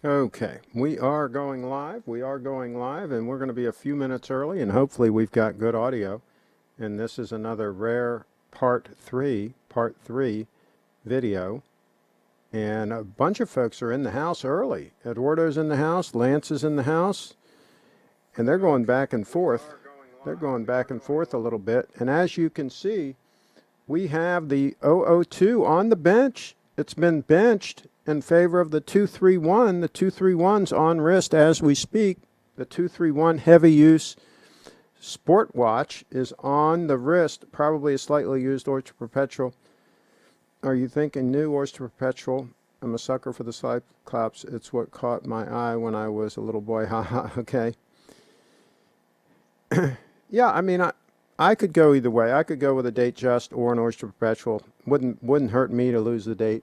Okay, we are going live. We are going live, and we're going to be a few minutes early, and hopefully we've got good audio. And this is another rare part three video. And a bunch of folks are in the house early. Eduardo's in the house, Lance is in the house, and they're going back and forth. They're going back and forth a little bit. And as you can see, we have the 002 on the bench. It's been benched in favor of the 231. The 231's on wrist as we speak. The 231 heavy use sport watch is on the wrist, probably a slightly used Oyster Perpetual. Are you thinking new Oyster Perpetual? I'm a sucker for the Cyclops. It's what caught my eye when I was a little boy. Haha, okay. Yeah, I mean, I could go either way. I could go with a DATEJUST or an Oyster Perpetual. Wouldn't hurt me to lose the date.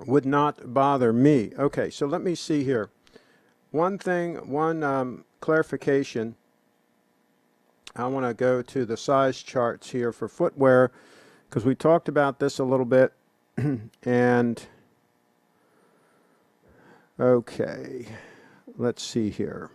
Would not bother me. Okay, so let me see here. One clarification. I want to go to the size charts here for footwear because we talked about this a little bit. And okay, let's see here.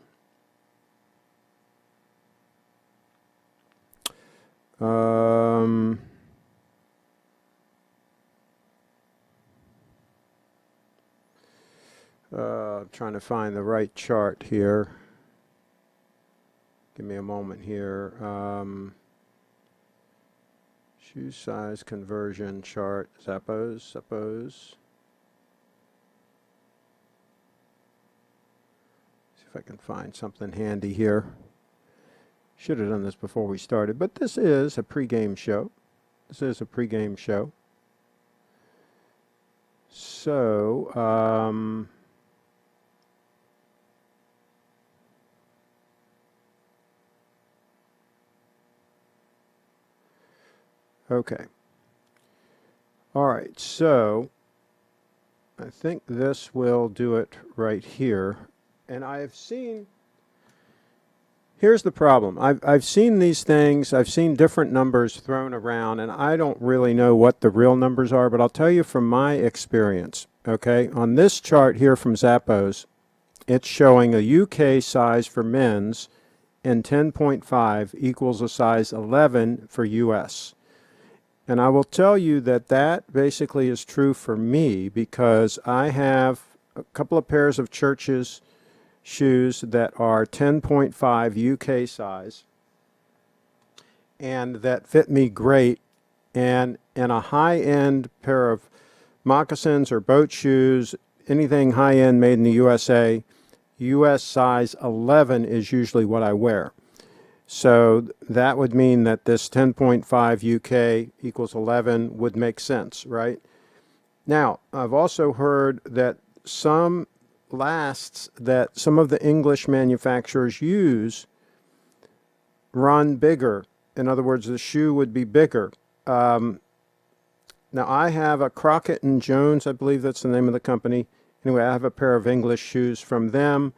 Trying to find the right chart here. Give me a moment here. Shoe size conversion chart. Zappos. See if I can find something handy here. Should have done this before we started, but this is a pregame show. So, okay. All right, so I think this will do it right here. And here's the problem. I've seen these things. I've seen different numbers thrown around, and I don't really know what the real numbers are, but I'll tell you from my experience, okay? On this chart here from Zappos, it's showing a UK size for men's and 10.5 equals a size 11 for US. And I will tell you that that basically is true for me because I have a couple of pairs of Church's shoes that are 10.5 UK size and that fit me great, and a high-end pair of moccasins or boat shoes, anything high-end made in the USA, US size 11 is usually what I wear. So that would mean that this 10.5 UK equals 11 would make sense, right? Now, I've also heard that some lasts that some of the English manufacturers use run bigger. In other words, the shoe would be bigger. Now, I have a Crockett & Jones, I believe that's the name of the company. Anyway, I have a pair of English shoes from them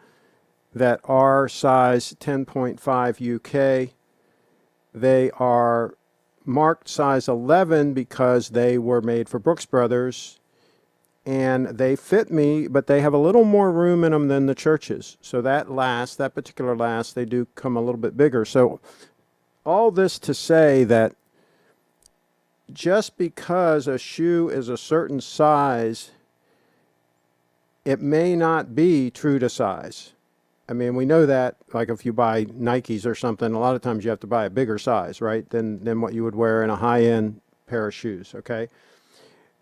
that are size 10.5 UK. They are marked size 11 because they were made for Brooks Brothers, and they fit me, but they have a little more room in them than the Church's. So that particular last, they do come a little bit bigger. So all this to say that just because a shoe is a certain size, it may not be true to size. I mean, we know that, like if you buy Nikes or something, a lot of times you have to buy a bigger size, right, than what you would wear in a high-end pair of shoes, okay?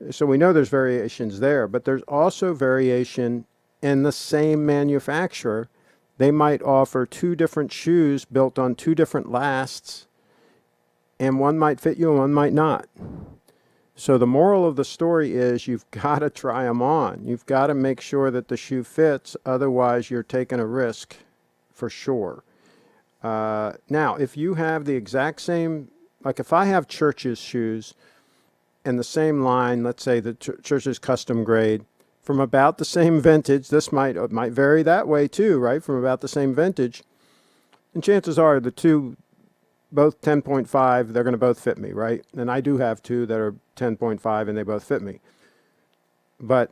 So we know there's variations there, but there's also variation in the same manufacturer. They might offer two different shoes built on two different lasts, and one might fit you and one might not. So the moral of the story is you've got to try them on. You've got to make sure that the shoe fits. Otherwise, you're taking a risk for sure. Now, if you have the exact same, like if I have Church's shoes in the same line, let's say the Church's custom grade, from about the same vintage, this might vary that way too, right? From about the same vintage. And chances are the two, both 10.5, they're going to both fit me, right? And I do have two that are 10.5 and they both fit me. But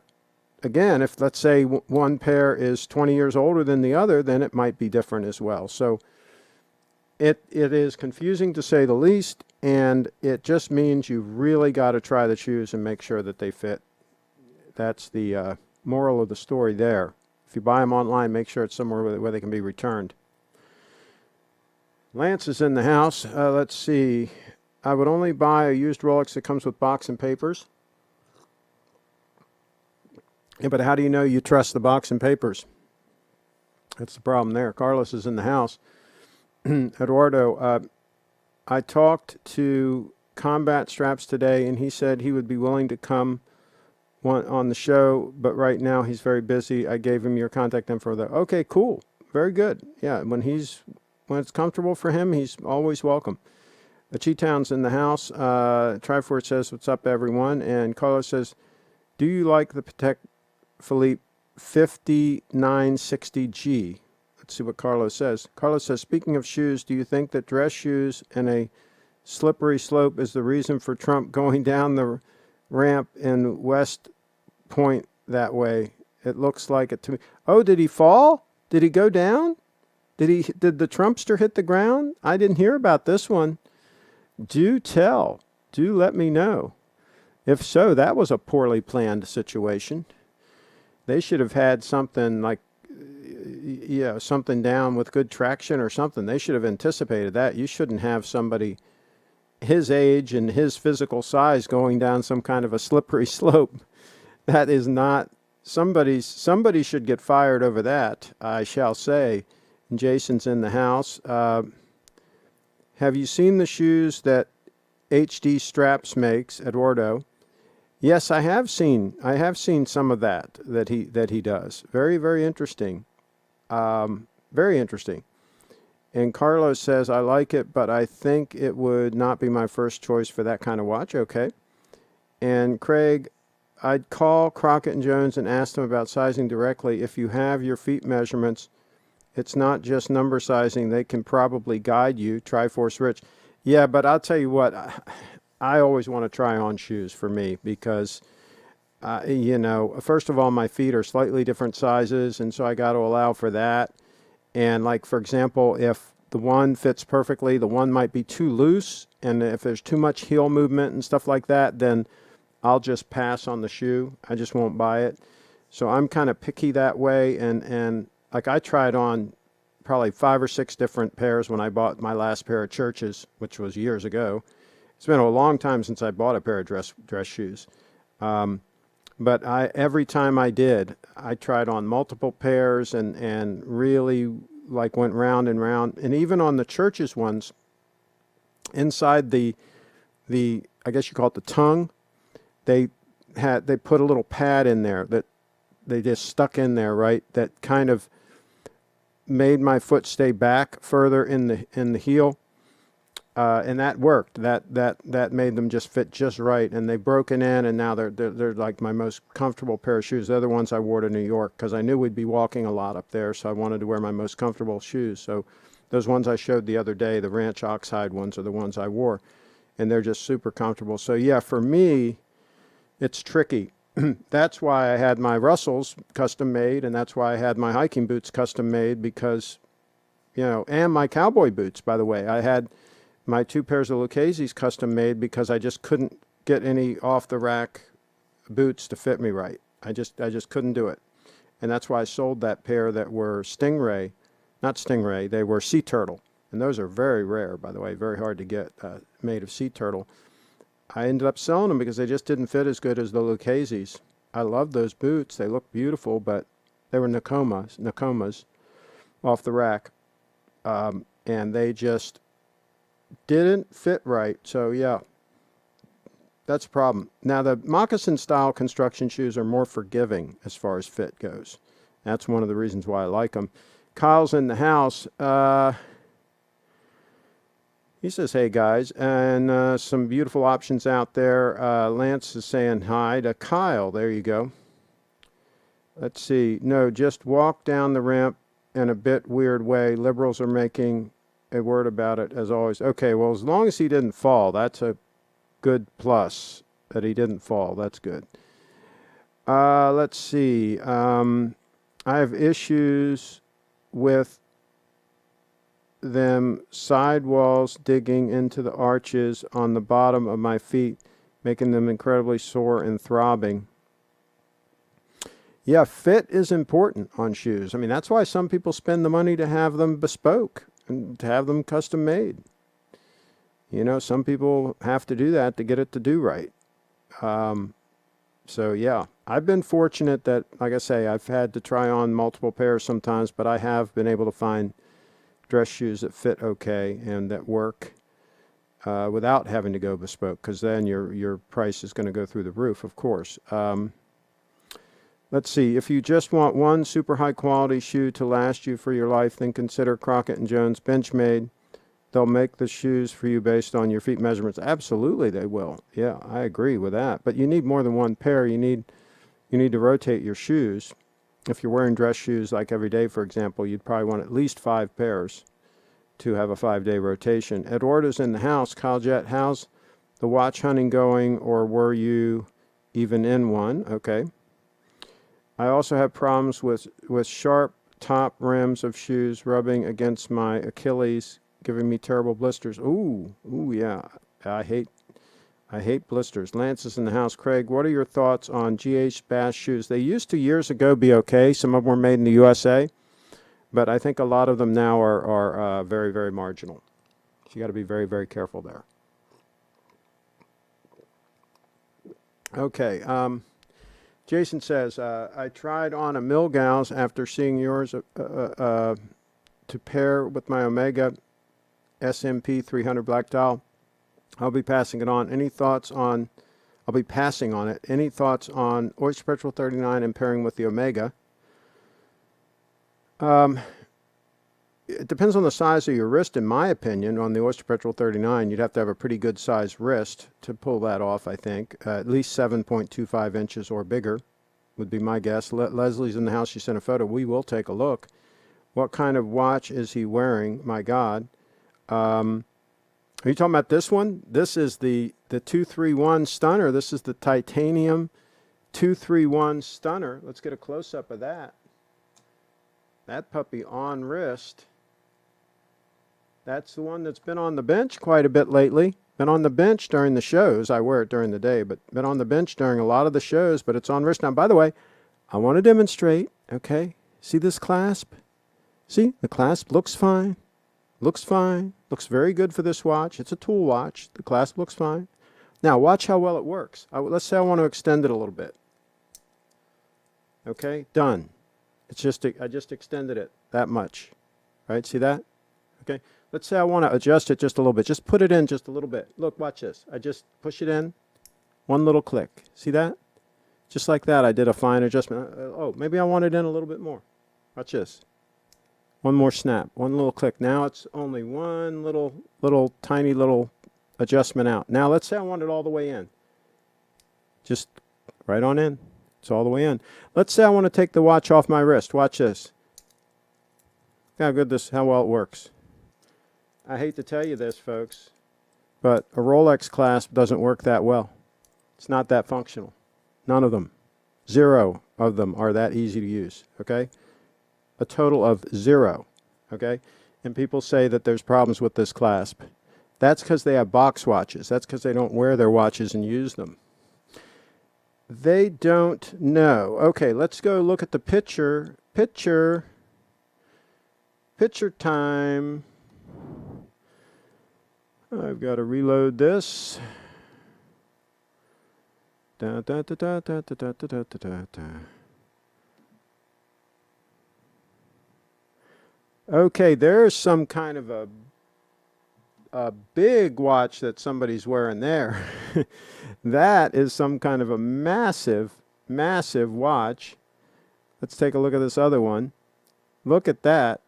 again, if let's say one pair is 20 years older than the other, then it might be different as well. So it is confusing to say the least, and it just means you really got to try the shoes and make sure that they fit. That's the moral of the story there. If you buy them online, make sure it's somewhere where they can be returned. Lance is in the house. Let's see. I would only buy a used Rolex that comes with box and papers. Yeah, but how do you know you trust the box and papers? That's the problem there. Carlos is in the house. Eduardo, I talked to Combat Straps today, and he said he would be willing to come on the show, but right now he's very busy. I gave him your contact info there. Okay, cool. Very good. Yeah, when it's comfortable for him, he's always welcome. Cheetown's in the house. Triforce says, what's up, everyone? And Carlos says, do you like the Patek Philippe 5960G? Let's see what Carlos says. Carlos says, speaking of shoes, do you think that dress shoes and a slippery slope is the reason for Trump going down the ramp in West Point that way? It looks like it to me. Oh, did he fall? Did he go down? Did the Trumpster hit the ground? I didn't hear about this one. Do tell. Do let me know. If so, that was a poorly planned situation. They should have had something like, something down with good traction or something. They should have anticipated that. You shouldn't have somebody his age and his physical size going down some kind of a slippery slope. That is not, somebody should get fired over that, I shall say. And Jason's in the house. Have you seen the shoes that HD Straps makes, Eduardo? Yes, I have seen some of that he does. Very, very interesting. Very interesting. And Carlos says, I like it, but I think it would not be my first choice for that kind of watch. Okay. And Craig, I'd call Crockett & Jones and ask them about sizing directly. If you have your feet measurements, it's not just number sizing. They can probably guide you. Triforce Rich. Yeah, but I'll tell you what, I always want to try on shoes for me because, first of all, my feet are slightly different sizes, and so I got to allow for that. And like, for example, if the one fits perfectly, the one might be too loose. And if there's too much heel movement and stuff like that, then I'll just pass on the shoe. I just won't buy it. So I'm kind of picky that way. And like I tried on probably 5 or 6 different pairs when I bought my last pair of Churches, which was years ago. It's been a long time since I bought a pair of dress shoes. But every time I did, I tried on multiple pairs and really like went round and round. And even on the Churches ones, inside the I guess you call it the tongue, they put a little pad in there that they just stuck in there, right? That kind of made my foot stay back further in the heel. And that worked. That made them just fit just right, and they've broken in, and now they're like my most comfortable pair of shoes. They're the ones I wore to New York because I knew we'd be walking a lot up there, so I wanted to wear my most comfortable shoes. So those ones I showed the other day, the Ranch Oxide ones, are the ones I wore, and they're just super comfortable. So yeah, for me, it's tricky. That's why I had my Russells custom made, and that's why I had my hiking boots custom made because, and my cowboy boots, by the way. I had my 2 pairs of Lucchese's custom made because I just couldn't get any off the rack boots to fit me right. I just couldn't do it. And that's why I sold that pair that were not Stingray, they were Sea Turtle. And those are very rare, by the way, very hard to get made of Sea Turtle. I ended up selling them because they just didn't fit as good as the Lucchese's. I love those boots. They look beautiful, but they were Nokomas off the rack. And they just didn't fit right. So yeah, that's a problem. Now the moccasin style construction shoes are more forgiving as far as fit goes. That's one of the reasons why I like them. Kyle's in the house. He says, hey guys, and some beautiful options out there. Lance is saying hi to Kyle. There you go. Let's see. No, just walk down the ramp in a bit weird way. Liberals are making a word about it as always. Okay, well, as long as he didn't fall, that's a good plus that he didn't fall. That's good. Let's see. I have issues with them sidewalls digging into the arches on the bottom of my feet, making them incredibly sore and throbbing. Yeah, fit is important on shoes. I mean, that's why some people spend the money to have them bespoke and to have them custom made. You know, some people have to do that to get it to do right. So yeah, I've been fortunate that, like I say, I've had to try on multiple pairs sometimes, but I have been able to find dress shoes that fit okay and that work without having to go bespoke, because then your price is going to go through the roof, of course. Let's see, if you just want one super high quality shoe to last you for your life, then consider Crockett & Jones Benchmade. They'll make the shoes for you based on your feet measurements. Absolutely they will. Yeah, I agree with that. But you need more than one pair. You need to rotate your shoes. If you're wearing dress shoes like every day, for example, you'd probably want at least 5 pairs to have a 5-day rotation. Eduardo's in the house. Kyle Jet, how's the watch hunting going, or were you even in one? Okay. I also have problems with sharp top rims of shoes rubbing against my Achilles, giving me terrible blisters. Ooh, yeah. I hate blisters. Lance is in the house. Craig, what are your thoughts on GH Bass shoes? They used to years ago be okay. Some of them were made in the USA, but I think a lot of them now are very, very marginal. So you got to be very, very careful there. Okay. Jason says, I tried on a Milgauss after seeing yours to pair with my Omega SMP 300 black dial. I'll be passing it on. I'll be passing on it. Any thoughts on Oyster Petrol 39 and pairing with the Omega? It depends on the size of your wrist, in my opinion. On the Oyster Petrol 39, you'd have to have a pretty good size wrist to pull that off, I think. At least 7.25 inches or bigger would be my guess. Leslie's in the house. She sent a photo. We will take a look. What kind of watch is he wearing? My God. Are you talking about this one? This is the 231 Stunner. This is the titanium 231 Stunner. Let's get a close-up of that. That puppy on wrist. That's the one that's been on the bench quite a bit lately. Been on the bench during the shows. I wear it during the day, but been on the bench during a lot of the shows, but it's on wrist. Now, by the way, I want to demonstrate, okay? See this clasp? See, the clasp looks fine. Looks fine. Looks very good for this watch. It's a tool watch. The clasp looks fine. Now, watch how well it works. Let's say I want to extend it a little bit. Okay, done. I just extended it that much. Right, see that? Okay, let's say I want to adjust it just a little bit. Just put it in just a little bit. Look, watch this. I just push it in. One little click. See that? Just like that, I did a fine adjustment. Oh, maybe I want it in a little bit more. Watch this. One more snap. One little click. Now it's only one little tiny little adjustment out. Now let's say I want it all the way in. Just right on in. It's all the way in. Let's say I want to take the watch off my wrist. Watch this. How well it works. I hate to tell you this, folks, but a Rolex clasp doesn't work that well. It's not that functional. None of them. 0 of them are that easy to use, okay? A total of 0, okay? And people say that there's problems with this clasp. That's because they have box watches. That's because they don't wear their watches and use them. They don't know. Okay, let's go look at the picture. Picture time. I've got to reload this. Da, da, da, da, da, da, da, da, da, da. Okay, there's some kind of a big watch that somebody's wearing there. That is some kind of a massive, massive watch. Let's take a look at this other one. Look at that.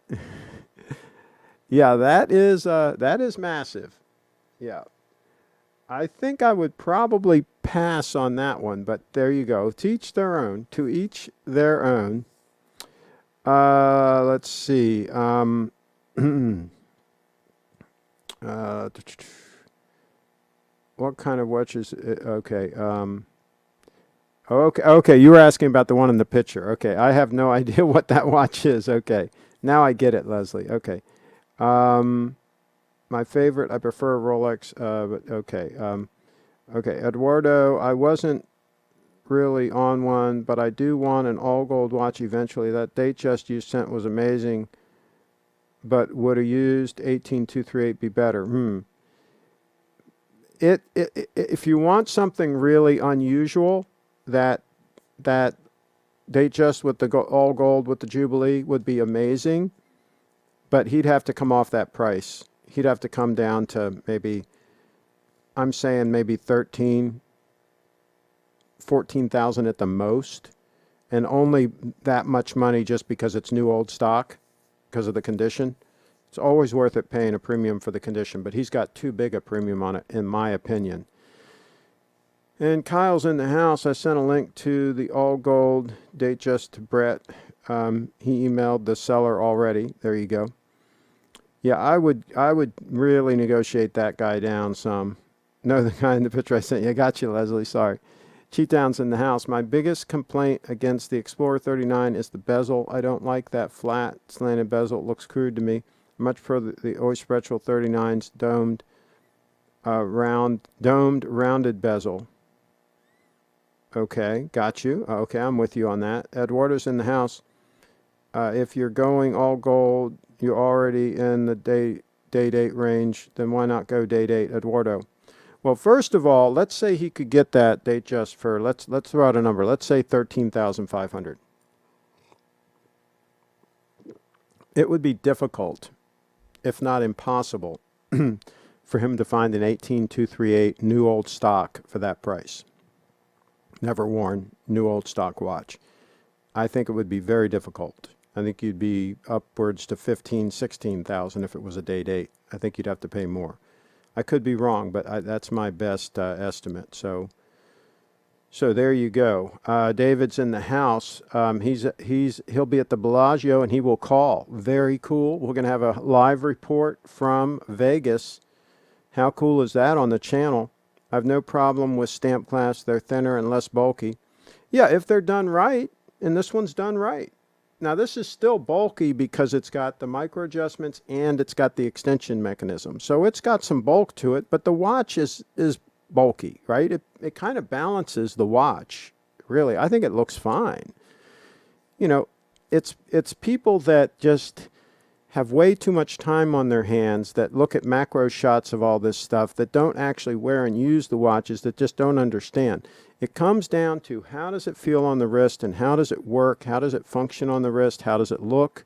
Yeah, that is massive. Yeah. I think I would probably pass on that one, but there you go. To each their own. To each their own. Let's see. What kind of watches? Okay. Okay, okay, you were asking about the one in the picture. Okay, I have no idea what that watch is. Okay, now I get it, Leslie. Okay. Um, my favorite, I prefer Rolex, but okay. Okay, Eduardo, I wasn't really on one, but I do want an all gold watch eventually. That Datejust you sent was amazing, but would a used 18238 be better? If you want something really unusual, that that Datejust with the all gold with the Jubilee would be amazing, but he'd have to come off that price. He'd have to come down to maybe, I'm saying maybe 14,000 at the most, and only that much money just because it's new old stock, because of the condition. It's always worth it paying a premium for the condition, but he's got too big a premium on it, in my opinion. And Kyle's in the house. I sent a link to the all gold Datejust to Brett. He emailed the seller already. There you go. Yeah, I would really negotiate that guy down some. No, the guy in the picture I sent you. I got you, Leslie. Sorry. Cheatdown's in the house. My biggest complaint against the Explorer 39 is the bezel. I don't like that flat, slanted bezel. It looks crude to me. I much prefer the Oyster Retro 39's domed, rounded bezel. Okay, got you. Okay, I'm with you on that. Eduardo's in the house. If you're going all gold, you're already in the day-date range, then why not go day-date, Eduardo? Well, first of all, let's say he could get that Datejust for, let's throw out a number. Let's say 13,500. It would be difficult, if not impossible, for him to find an 18238 new old stock for that price. Never worn, new old stock watch. I think it would be very difficult. I think you'd be upwards to 15,000, 16,000 if it was a day-date. I think you'd have to pay more. I could be wrong, but that's my best estimate. So there you go. David's in the house. He'll be at the Bellagio and he will call. Very cool. We're going to have a live report from Vegas. How cool is that on the channel? I have no problem with stamp class. They're thinner and less bulky. Yeah, if they're done right, and this one's done right. Now, this is still bulky because it's got the micro adjustments and it's got the extension mechanism. So it's got some bulk to it, but the watch is bulky, right? It kind of balances the watch, really. I think it looks fine. You know, it's people that just have way too much time on their hands, that look at macro shots of all this stuff, that don't actually wear and use the watches, that just don't understand. It comes down to how does it feel on the wrist and how does it work? How does it function on the wrist? How does it look?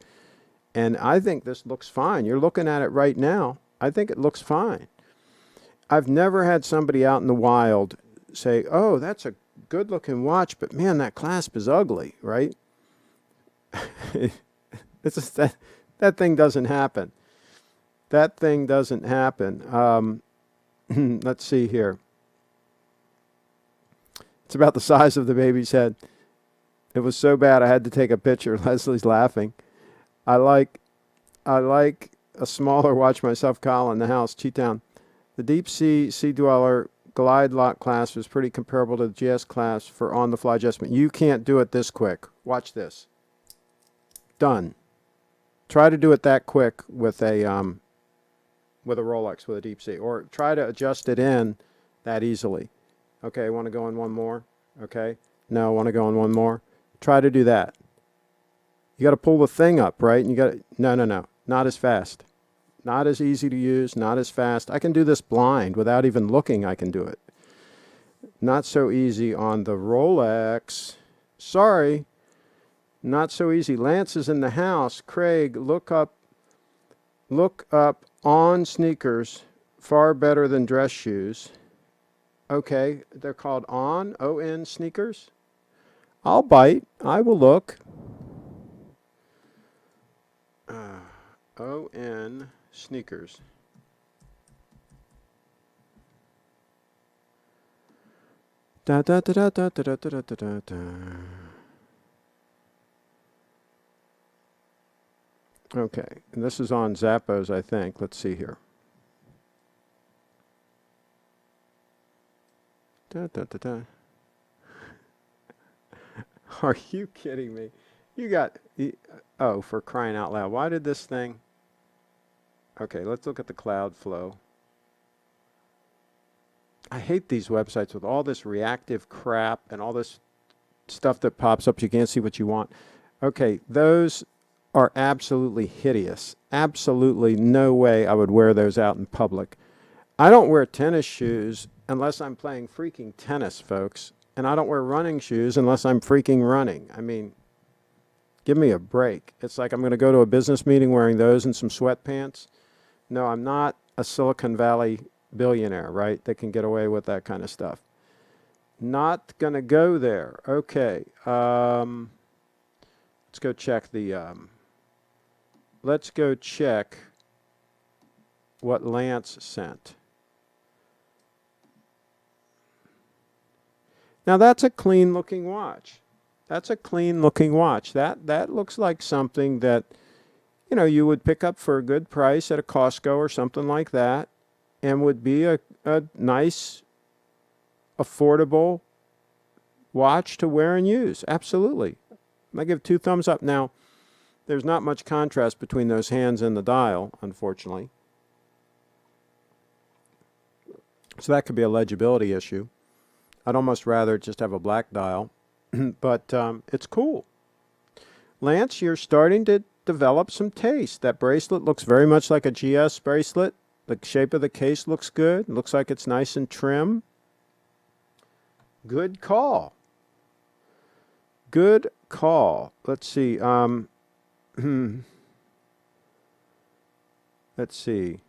And I think this looks fine. You're looking at it right now. I think it looks fine. I've never had somebody out in the wild say, oh, that's a good looking watch, but man, that clasp is ugly, right? It's just that thing doesn't happen. That thing doesn't happen. Let's see here. It's about the size of the baby's head. It was so bad I had to take a picture. Leslie's laughing. I like a smaller watch myself, Kyle, in the house. Cheat down. The Deep Sea Sea Dweller Glide Lock clasp is pretty comparable to the GS clasp for on-the-fly adjustment. You can't do it this quick. Watch this. Done. Try to do it that quick with a Rolex, with a Deep Sea, or try to adjust it in that easily. Okay, want to go in one more? Okay. No, want to go in one more? Try to do that. You got to pull the thing up, right? And you got to, no, not as fast. Not as easy to use, not as fast. I can do this blind without even looking. I can do it. Not so easy on the Rolex. Sorry. Not so easy. Lance is in the house. Craig, look up On sneakers, far better than dress shoes. Okay, they're called On sneakers. I'll bite. I will look. On sneakers. Da da da da da da da da da da. Okay, and this is on Zappos, I think. Let's see here. Da da da da. Are you kidding me? You got, oh, for crying out loud. Why did this thing? Okay, let's look at the cloud flow. I hate these websites with all this reactive crap and all this stuff that pops up. You can't see what you want. Okay, those are absolutely hideous. Absolutely no way I would wear those out in public. I don't wear tennis shoes unless I'm playing freaking tennis, folks. And I don't wear running shoes unless I'm freaking running. I mean, give me a break. It's like I'm going to go to a business meeting wearing those and some sweatpants. No, I'm not a Silicon Valley billionaire, right, that can get away with that kind of stuff. Not going to go there. Okay. Let's go check the... let's go check what Lance sent. Now that's a clean looking watch. That's a clean looking watch. That looks like something that, you know, you would pick up for a good price at a Costco or something like that, and would be a nice, affordable watch to wear and use. Absolutely. I give 2 thumbs up. Now, there's not much contrast between those hands and the dial, unfortunately. So that could be a legibility issue. I'd almost rather just have a black dial, but it's cool. Lance, you're starting to develop some taste. That bracelet looks very much like a GS bracelet. The shape of the case looks good. It looks like it's nice and trim. Good call. Good call. Let's see. Let's see.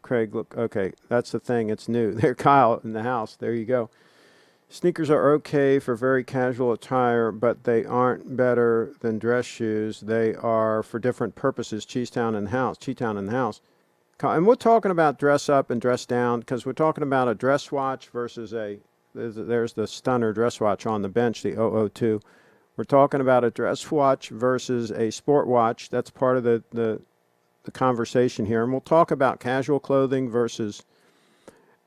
Craig, look. Okay, that's the thing. It's new. There, Kyle in the house. There you go. Sneakers are okay for very casual attire, but they aren't better than dress shoes. They are for different purposes. Cheetown in the house. And we're talking about dress up and dress down because we're talking about a dress watch versus there's the stunner dress watch on the bench, the 002. We're talking about a dress watch versus a sport watch. That's part of the conversation here. And we'll talk about casual clothing versus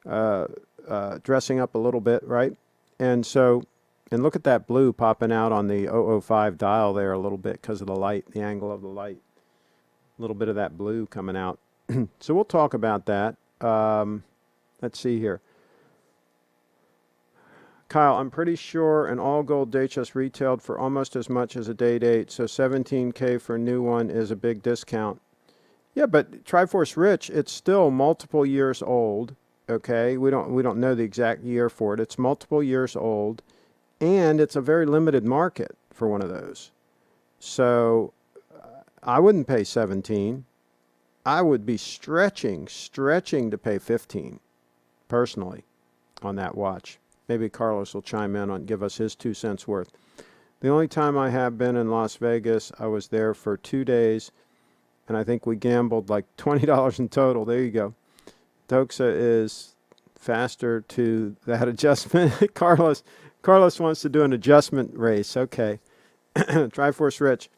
dressing up a little bit, right? And so, and look at that blue popping out on the 005 dial there a little bit because of the light, the angle of the light. A little bit of that blue coming out. So we'll talk about that. Let's see here. Kyle, I'm pretty sure an all-gold Datejust retailed for almost as much as a Day-Date, so $17K for a new one is a big discount. Yeah, but Triforce Rich, it's still multiple years old. Okay, we don't know the exact year for it. It's multiple years old, and it's a very limited market for one of those. So I wouldn't pay 17. I would be stretching to pay 15, personally, on that watch. Maybe Carlos will chime in and give us his 2 cents worth. The only time I have been in Las Vegas, I was there for 2 days, and I think we gambled like $20 in total. There you go. Doxa is faster to that adjustment. Carlos wants to do an adjustment race. Okay. Triforce Rich.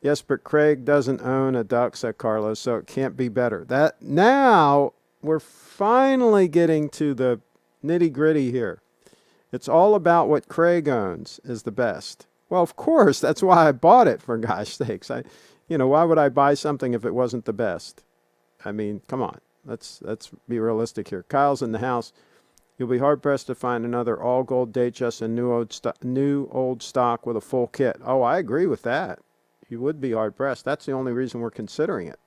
Yes, but Craig doesn't own a Doxa, Carlos, so it can't be better. That now we're finally getting to the nitty-gritty here. It's all about what Craig owns is the best. Well, of course, that's why I bought it, for gosh sakes. Why would I buy something if it wasn't the best? I mean, come on. Let's be realistic here. Kyle's in the house. You'll be hard-pressed to find another all-gold Datejust and new old stock with a full kit. Oh, I agree with that. You would be hard-pressed. That's the only reason we're considering it.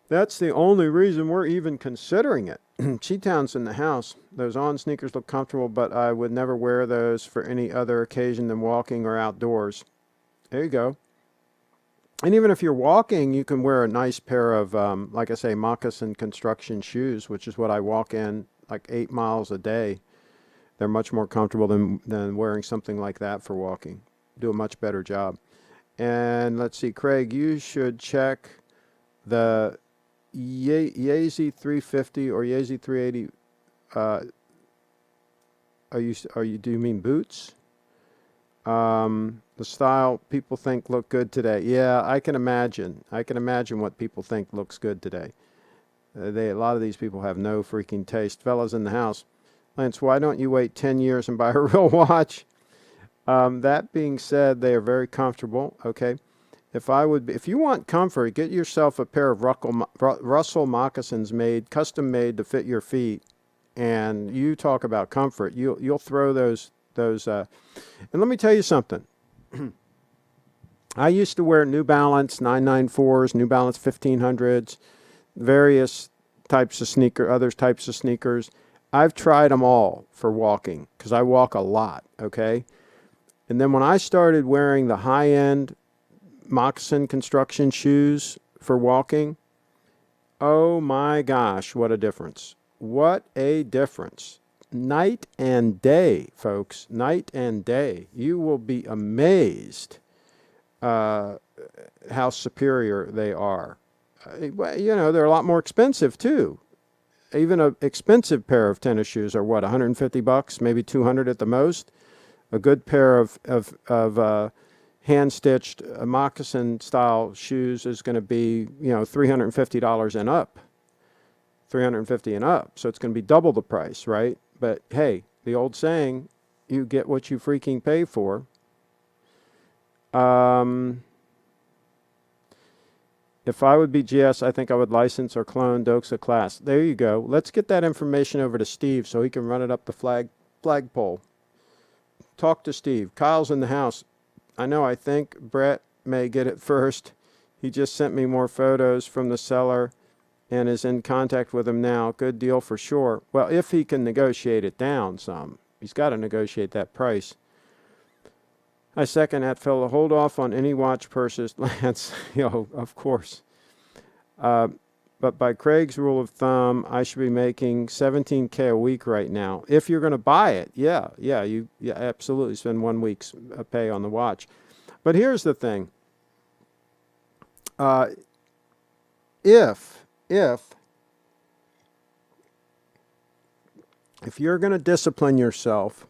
That's the only reason we're even considering it. Cheetown's in the house. Those on sneakers look comfortable, but I would never wear those for any other occasion than walking or outdoors. There you go. And even if you're walking, you can wear a nice pair of, like I say, moccasin construction shoes, which is what I walk in like 8 miles a day. They're much more comfortable than wearing something like that for walking. Do a much better job. And let's see, Craig, you should check the Yeezy 350 or Yeezy 380. Do you mean boots? The style people think look good today. Yeah, I can imagine. I can imagine what people think looks good today. A lot of these people have no freaking taste. Fellas in the house. Lance, why don't you wait 10 years and buy a real watch? That being said, they are very comfortable. Okay. If you want comfort, get yourself a pair of Russell moccasins custom made to fit your feet. And you talk about comfort. You'll throw those. And let me tell you something. I used to wear New Balance 994s, New Balance 1500s, various types of other types of sneakers. I've tried them all for walking because I walk a lot. Okay. And then when I started wearing the high-end moccasin construction shoes for walking, oh my gosh, what a difference. What a difference. Night and day, folks. Night and day. You will be amazed how superior they are. They're a lot more expensive too. Even an expensive pair of tennis shoes are what, $150, maybe $200 at the most. A good pair of hand-stitched moccasin-style shoes is going to be, $350 and up. $350 and up. So it's going to be double the price, right? But hey, the old saying, you get what you freaking pay for. If I would be GS, I think I would license or clone Doxa Class. There you go. Let's get that information over to Steve so he can run it up the flagpole. Talk to Steve. Kyle's in the house. I think Brett may get it first. He just sent me more photos from the seller and is in contact with him now. Good deal for sure. Well, if he can negotiate it down some. He's got to negotiate that price. I second that, Phil. Hold off on any watch purchase, Lance. Of course. But by Craig's rule of thumb, I should be making $17K a week right now. If you're going to buy it, you absolutely spend 1 week's pay on the watch. But here's the thing. If you're going to discipline yourself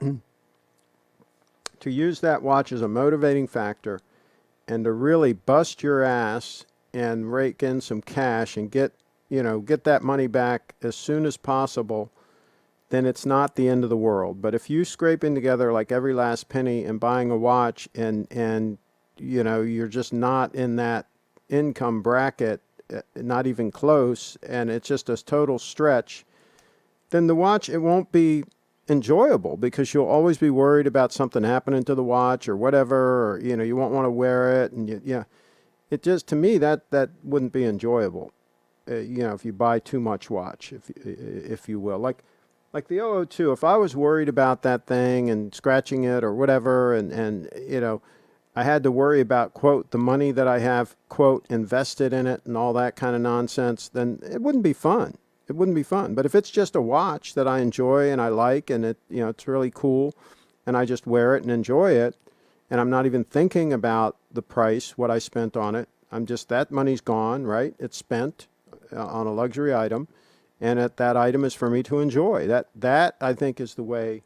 to use that watch as a motivating factor and to really bust your ass and rake in some cash and get that money back as soon as possible, then it's not the end of the world. But if you scraping together like every last penny and buying a watch and you're just not in that income bracket, not even close, and it's just a total stretch, then the watch, it won't be enjoyable because you'll always be worried about something happening to the watch or whatever, or you won't want to wear it, and it just, to me, that wouldn't be enjoyable. If you buy too much watch, if you will, like the 002. If I was worried about that thing and scratching it or whatever, and I had to worry about, quote, the money that I have, quote, invested in it and all that kind of nonsense, then it wouldn't be fun. It wouldn't be fun. But if it's just a watch that I enjoy and I like, and it's really cool, and I just wear it and enjoy it, and I'm not even thinking about the price, what I spent on it. That money's gone, right? It's spent on a luxury item, and that item is for me to enjoy. That I think is the way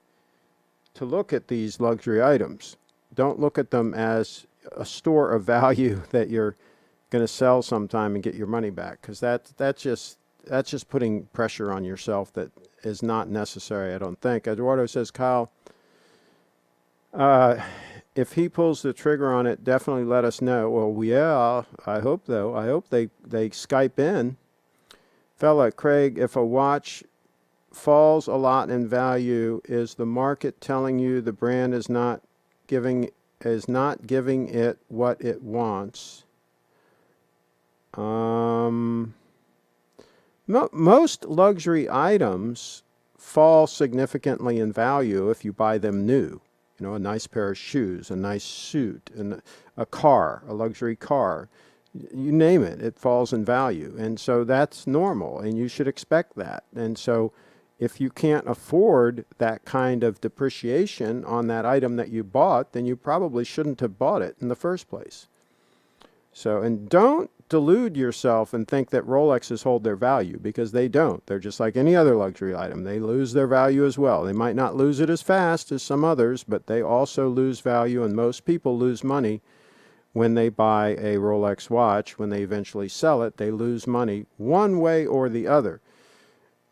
to look at these luxury items. Don't look at them as a store of value that you're going to sell sometime and get your money back, because that's just putting pressure on yourself that is not necessary, I don't think. Eduardo says, Kyle, if he pulls the trigger on it, definitely let us know. Well, yeah, I hope, though. I hope they Skype in. Fella, Craig, if a watch falls a lot in value, is the market telling you the brand is not giving it what it wants? Most luxury items fall significantly in value if you buy them new. A nice pair of shoes, a nice suit, and a car, a luxury car. You name it, it falls in value. And so that's normal, and you should expect that. And so if you can't afford that kind of depreciation on that item that you bought, then you probably shouldn't have bought it in the first place. So, and don't delude yourself and think that Rolexes hold their value, because they don't. They're just like any other luxury item. They lose their value as well. They might not lose it as fast as some others, but they also lose value, and most people lose money when they buy a Rolex watch. When they eventually sell it, they lose money one way or the other.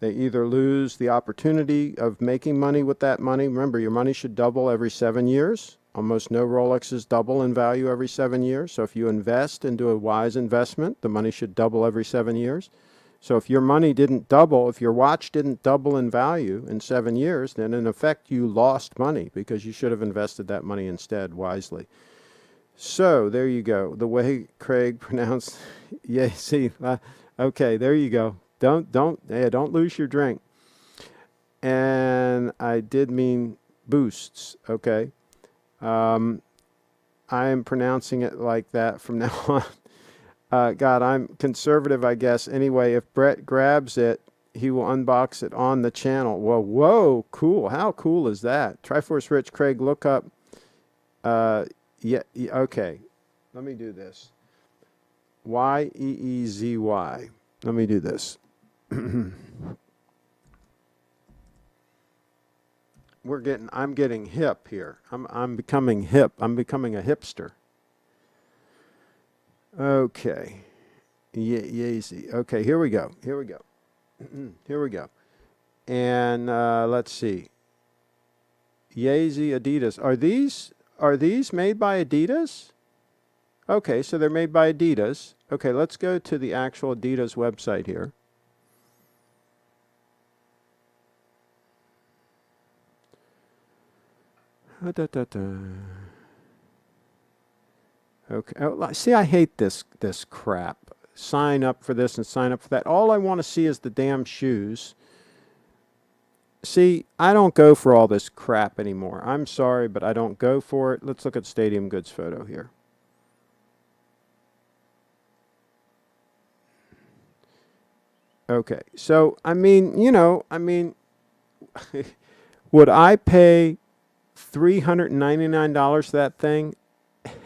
They either lose the opportunity of making money with that money. Remember, your money should double every 7 years. Almost no Rolexes double in value every 7 years. So if you invest and do a wise investment, the money should double every 7 years. So if your money didn't double, if your watch didn't double in value in 7 years, then in effect you lost money because you should have invested that money instead wisely. So there you go. The way Craig pronounced, yeah. See, okay, there you go. Don't lose your drink. And I did mean boosts. Okay. I am pronouncing it like that from now on. God, I'm conservative, I guess. Anyway, if Brett grabs it, he will unbox it on the channel. Well, whoa, cool. How cool is that? Triforce Rich, Craig, look up. Yeah, okay. Let me do this. YEEZY. Let me do this. I'm getting hip here. I'm becoming hip. I'm becoming a hipster. Okay. Yeezy. Okay, here we go. Here we go. Here we go. And let's see. Yeezy Adidas. Are these made by Adidas? Okay, so they're made by Adidas. Okay, let's go to the actual Adidas website here. Okay. Oh, see, I hate this crap. Sign up for this and sign up for that. All I want to see is the damn shoes. See, I don't go for all this crap anymore. I'm sorry, but I don't go for it. Let's look at Stadium Goods photo here. Okay, so, I mean, would I pay $399 for that thing?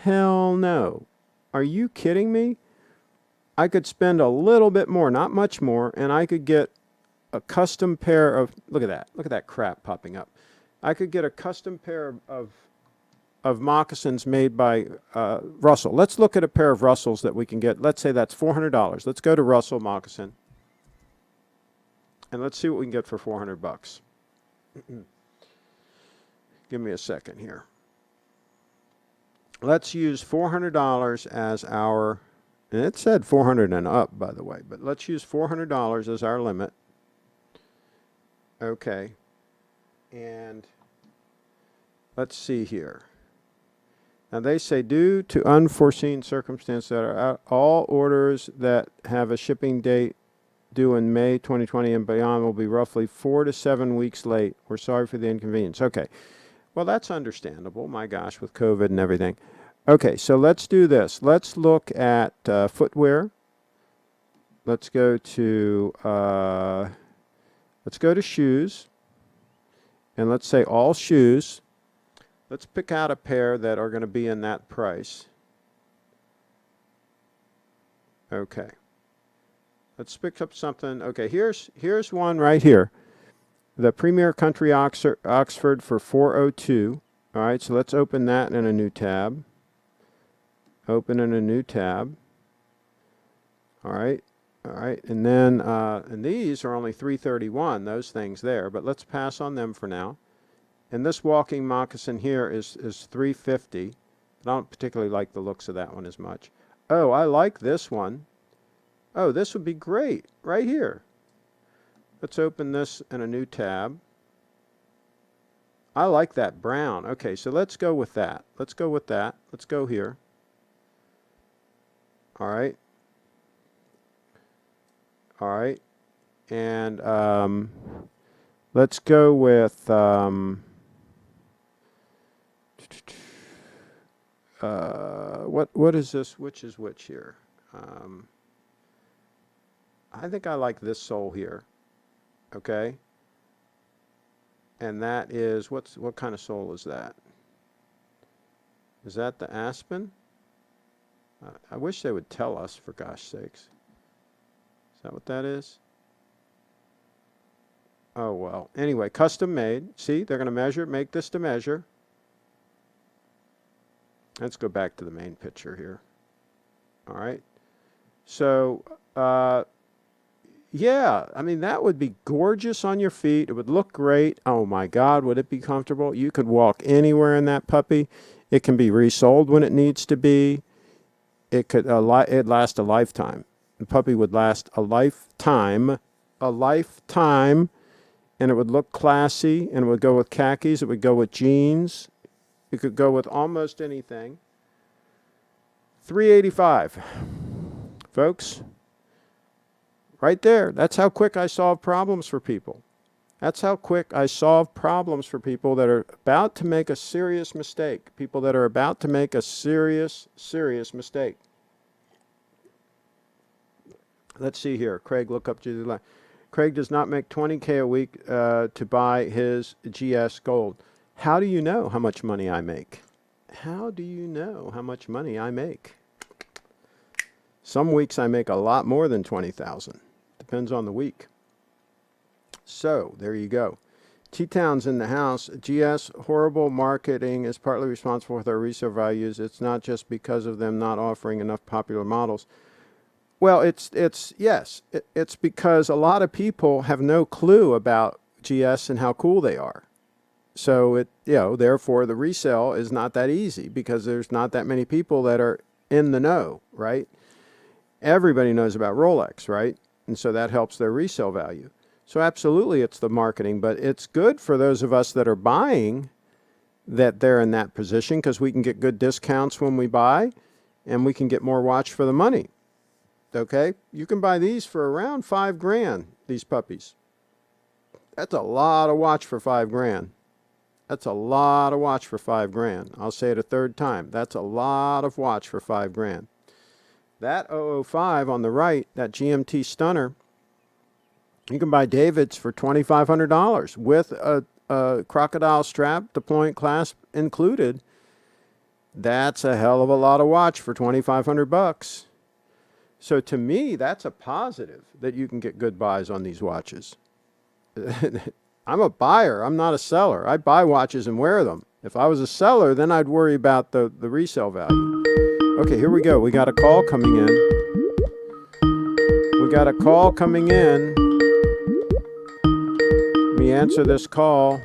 Hell no. Are you kidding me? I could spend a little bit more, not much more, and I could get a custom pair of, look at that crap popping up. I could get a custom pair of moccasins made by Russell. Let's look at a pair of Russells that we can get. Let's say that's $400. Let's go to Russell Moccasin. And let's see what we can get for 400 bucks. Give me a second here. Let's use $400 as our, and it said 400 and up, by the way, but let's use $400 as our limit. Okay. And let's see here. Now they say due to unforeseen circumstances that are out, all orders that have a shipping date due in May 2020 and beyond will be roughly 4 to 7 weeks late. We're sorry for the inconvenience. Okay. Well, that's understandable. My gosh, with COVID and everything. Okay, so let's do this. Let's look at footwear. Let's go to shoes, and let's say all shoes. Let's pick out a pair that are going to be in that price. Okay. Let's pick up something. Okay, here's one right here. The Premier Country Oxford for $402. All right, so let's open that in a new tab. Open in a new tab. All right, and then and these are only $331. Those things there, but let's pass on them for now. And this walking moccasin here is $350. I don't particularly like the looks of that one as much. Oh, I like this one. Oh, this would be great right here. Let's open this in a new tab. I like that brown. Okay, so let's go with that. Let's go with that. Let's go here. All right. All right. And let's go with what is this? Which is which here? I think I like this sole here. Okay. And that is, what kind of sole is that? Is that the Aspen? I wish they would tell us, for gosh sakes. Is that what that is? Oh, well. Anyway, custom made. See, they're going to measure, make this to measure. Let's go back to the main picture here. All right. So, Yeah, I mean, that would be gorgeous on your feet. It would look great. Oh my God, would it be comfortable? You could walk anywhere in that puppy. It can be resold when it needs to be. It could it'd last a lifetime. The puppy would last a lifetime, and it would look classy, and it would go with khakis. It would go with jeans. It could go with almost anything. $385, folks. Right there. That's how quick I solve problems for people. That's how quick I solve problems for people that are about to make a serious mistake. People that are about to make a serious, serious mistake. Let's see here. Craig, look up to the left. Craig does not make $20K a week to buy his GS gold. How do you know how much money I make? How do you know how much money I make? Some weeks I make a lot more than 20,000. Depends on the week. So, there you go. T-Town's in the house. GS, horrible marketing is partly responsible for their resale values. It's not just because of them not offering enough popular models. Well, it's because a lot of people have no clue about GS and how cool they are. So therefore the resale is not that easy because there's not that many people that are in the know, right? Everybody knows about Rolex, right? And so that helps their resale value. So absolutely it's the marketing, but it's good for those of us that are buying that they're in that position because we can get good discounts when we buy and we can get more watch for the money. Okay? You can buy these for around $5,000, these puppies. That's a lot of watch for $5,000. That's a lot of watch for $5,000. I'll say it a third time. That's a lot of watch for $5,000. That 005 on the right, that GMT stunner, you can buy David's for $2,500 with a crocodile strap, deployment clasp included. That's a hell of a lot of watch for $2,500. So to me, that's a positive that you can get good buys on these watches. I'm a buyer. I'm not a seller. I buy watches and wear them. If I was a seller, then I'd worry about the resale value. Okay, here we go. We got a call coming in. Let me answer this call.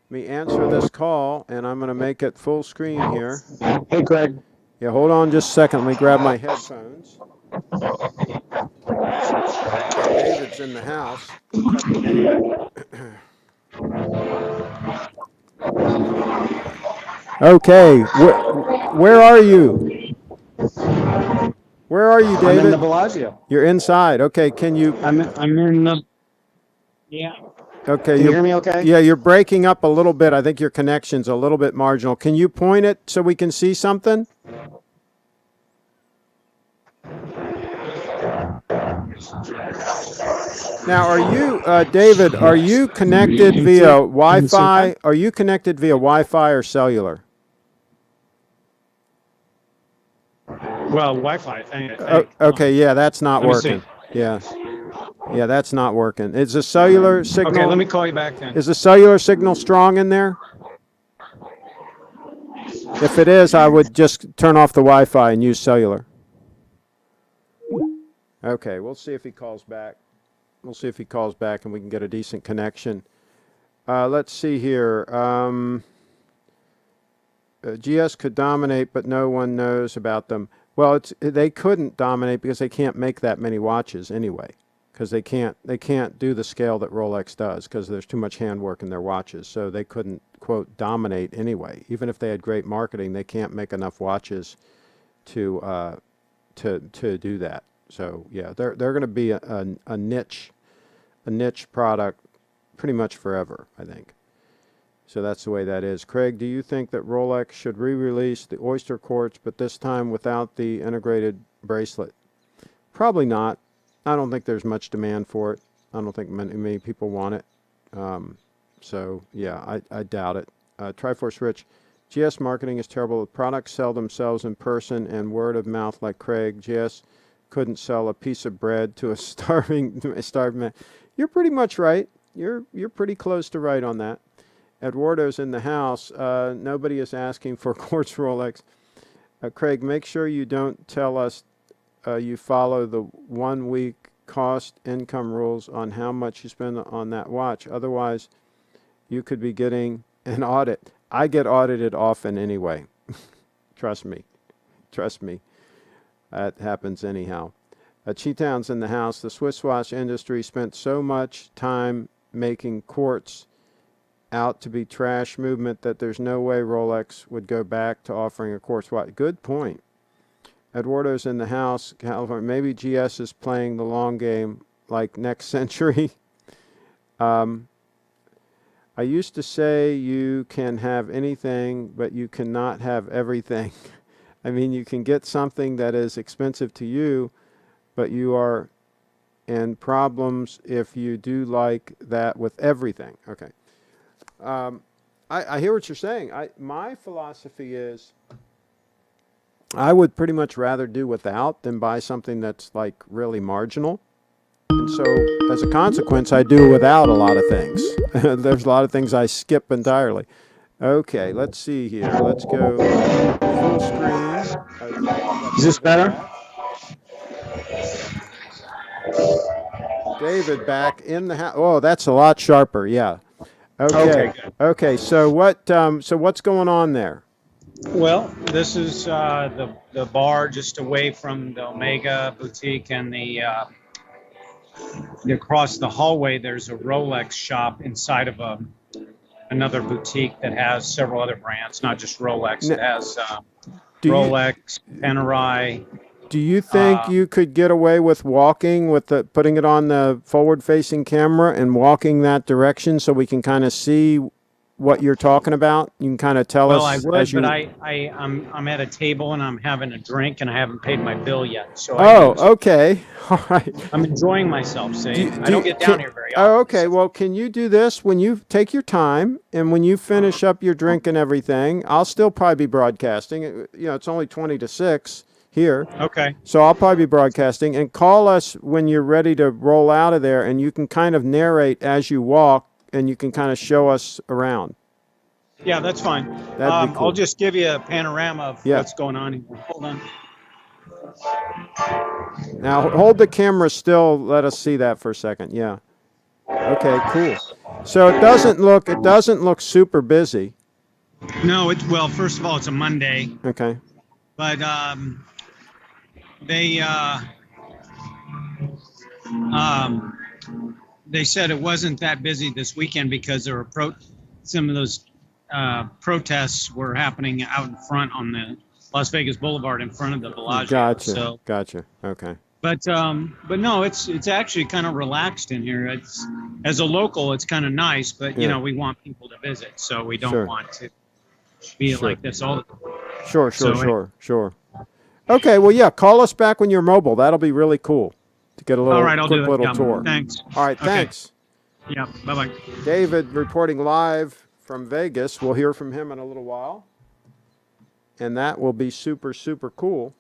And I'm going to make it full screen here. Hey, Craig. Yeah, hold on just a second. Let me grab my headphones. David's in the house. Puppy David. Okay, where are you? Where are you, David? I'm in the Bellagio. You're inside. Okay, can you? I'm in the. Yeah. Okay, Can you hear me okay? Yeah, you're breaking up a little bit. I think your connection's a little bit marginal. Can you point it so we can see something? Now, are you, David, are you connected via Wi-Fi? Are you connected via Wi-Fi or cellular? Well, Wi-Fi. Okay, yeah, that's not working. Yeah, that's not working. Is the cellular signal? Okay, let me call you back then. Is the cellular signal strong in there? If it is, I would just turn off the Wi-Fi and use cellular. Okay, we'll see if he calls back. We'll see if he calls back and we can get a decent connection. Let's see here. GS could dominate, but no one knows about them. Well, they couldn't dominate because they can't make that many watches anyway. Because they can't do the scale that Rolex does because there's too much handwork in their watches. So they couldn't, quote, dominate anyway. Even if they had great marketing, they can't make enough watches to do that. So yeah, they're going to be a niche product pretty much forever, I think. So that's the way that is. Craig, do you think that Rolex should re-release the Oyster Quartz, but this time without the integrated bracelet? Probably not. I don't think there's much demand for it. I don't think many people want it. So yeah, I doubt it. Triforce Rich, GS marketing is terrible. The products sell themselves in person and word of mouth like Craig. GS couldn't sell a piece of bread to a starving man. You're pretty much right. You're pretty close to right on that. Eduardo's in the house. Nobody is asking for quartz Rolex. Craig, make sure you don't tell us you follow the 1 week cost income rules on how much you spend on that watch. Otherwise, you could be getting an audit. I get audited often anyway. Trust me. Trust me. That happens anyhow. Cheetown's in the house. The Swiss watch industry spent so much time making quartz out to be trash movement that there's no way Rolex would go back to offering a quartz watch. Good point. Eduardo's in the house. California. Maybe GS is playing the long game like next century. I used to say you can have anything, but you cannot have everything. I mean, you can get something that is expensive to you, but you are in problems if you do like that with everything. Okay. I hear what you're saying. My philosophy is I would pretty much rather do without than buy something that's like really marginal. And so as a consequence, I do without a lot of things. There's a lot of things I skip entirely. Okay, let's see here. Let's go full screen. Okay. Is this better? David back in the house. Oh, that's a lot sharper. Yeah. Okay. Okay, good. Okay. So what's going on there? Well, this is the bar just away from the Omega boutique, and across the hallway there's a Rolex shop inside of another boutique that has several other brands, not just Rolex. It has Rolex, Panerai. Do you think you could get away with walking with putting it on the forward-facing camera and walking that direction so we can kind of see what you're talking about? You can kind of tell us. Well, I would, as you... but I'm at a table and I'm having a drink and I haven't paid my bill yet. So okay. All right. I'm enjoying myself. See, I don't get down here very often. Oh, okay. Well, can you do this when you take your time and when you finish up your drink and everything? I'll still probably be broadcasting. You know, it's only 20 to 6 here. Okay. So I'll probably be broadcasting, and call us when you're ready to roll out of there, and you can kind of narrate as you walk, and you can kind of show us around. Yeah, that's fine. That'd be cool. I'll just give you a panorama of what's going on here. Hold on. Now hold the camera still. Let us see that for a second. Yeah. Okay. Cool. So it doesn't look super busy. No, well, first of all, it's a Monday. Okay. But they said it wasn't that busy this weekend because there were some of those protests were happening out in front on the Las Vegas Boulevard in front of the Bellagio. Gotcha. Okay. But no, it's actually kind of relaxed in here. It's, as a local, it's kind of nice, but you know, we want people to visit, so we don't want to be like this all the time. Sure. Okay, well, yeah, call us back when you're mobile. That'll be really cool to get a little quick little tour. Thanks. All right, thanks. Yeah, bye-bye. David reporting live from Vegas. We'll hear from him in a little while, and that will be super, super cool.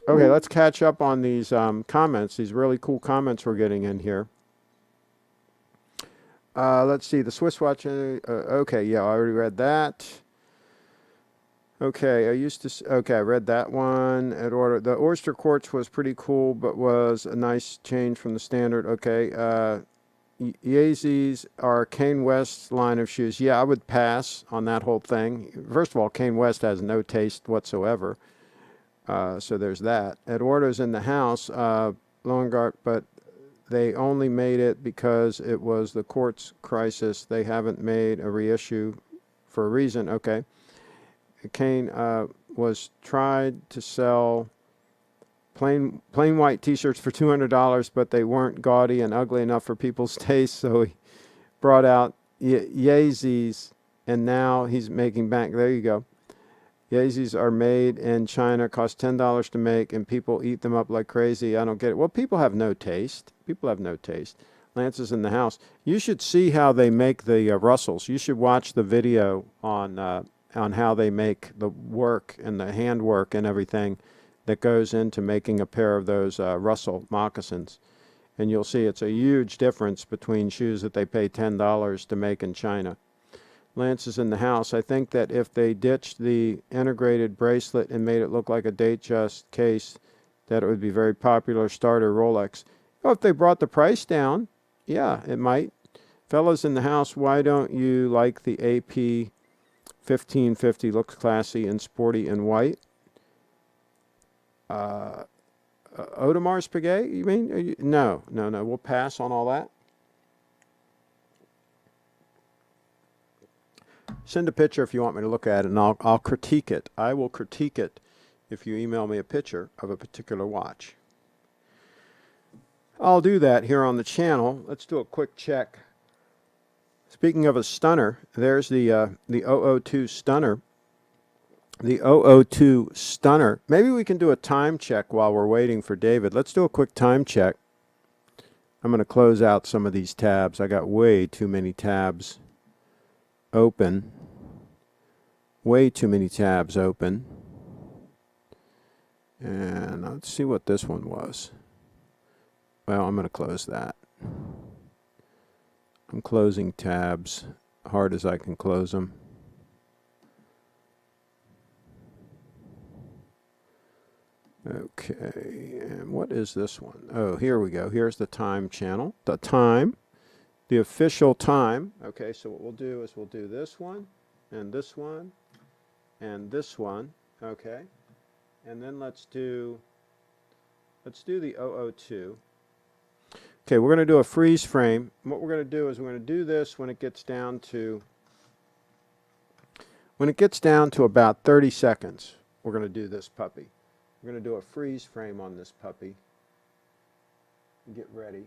Okay, let's catch up on these comments, these really cool comments we're getting in here. Let's see, the Swiss watch. Okay, yeah, I already read that. Okay, I read that one. The Oyster Quartz was pretty cool, but was a nice change from the standard. Okay, Yeezys are Kanye West's line of shoes. Yeah, I would pass on that whole thing. First of all, Kanye West has no taste whatsoever. So there's that. Eduardo's in the house, Longart, but they only made it because it was the quartz crisis. They haven't made a reissue for a reason. Okay. Kane was tried to sell plain white T-shirts for $200, but they weren't gaudy and ugly enough for people's taste, so he brought out Yeezys, and now he's making bank. There you go. Yeezys are made in China, cost $10 to make, and people eat them up like crazy. I don't get it. Well, people have no taste. Lance is in the house. You should see how they make the Russells. You should watch the video on how they make the work and the handwork and everything that goes into making a pair of those Russell moccasins. And you'll see it's a huge difference between shoes that they pay $10 to make in China. Lance is in the house. I think that if they ditched the integrated bracelet and made it look like a Datejust case, that it would be very popular starter Rolex. Oh, if they brought the price down, yeah, it might. Fellas in the house, why don't you like the AP 1550? Looks classy and sporty and white. Audemars Piguet, you mean? No. We'll pass on all that. Send a picture if you want me to look at it, and I'll critique it. I will critique it if you email me a picture of a particular watch. I'll do that here on the channel. Let's do a quick check. Speaking of a stunner, there's the 002 stunner. The 002 stunner. Maybe we can do a time check while we're waiting for David. Let's do a quick time check. I'm going to close out some of these tabs. I got way too many tabs open. Way too many tabs open. And let's see what this one was. Well, I'm going to close that. I'm closing tabs hard as I can close them. Okay, and what is this one? Oh, here we go. Here's the time channel. The time. The official time. Okay, so what we'll do is we'll do this one, and this one, and this one. Okay, and then let's do the 002. Okay, we're going to do a freeze frame. What we're going to do is we're going to do this when it gets down to about 30 seconds. We're going to do this puppy. We're going to do a freeze frame on this puppy. Get ready.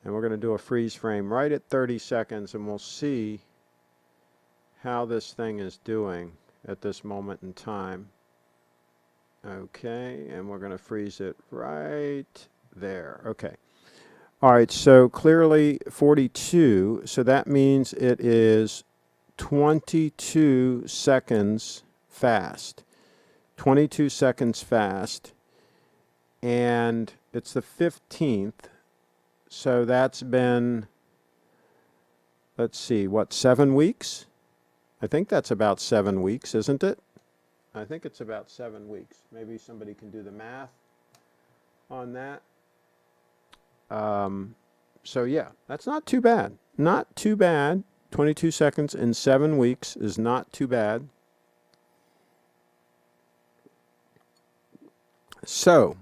And we're going to do a freeze frame right at 30 seconds, and we'll see how this thing is doing at this moment in time. Okay, and we're going to freeze it right there. Okay. All right, so clearly 42, so that means it is 22 seconds fast. 22 seconds fast, and it's the 15th, so that's been, let's see, what, 7 weeks? I think that's about 7 weeks, isn't it? I think it's about 7 weeks. Maybe somebody can do the math on that. So yeah, that's not too bad. Not too bad. 22 seconds in 7 weeks is not too bad. So,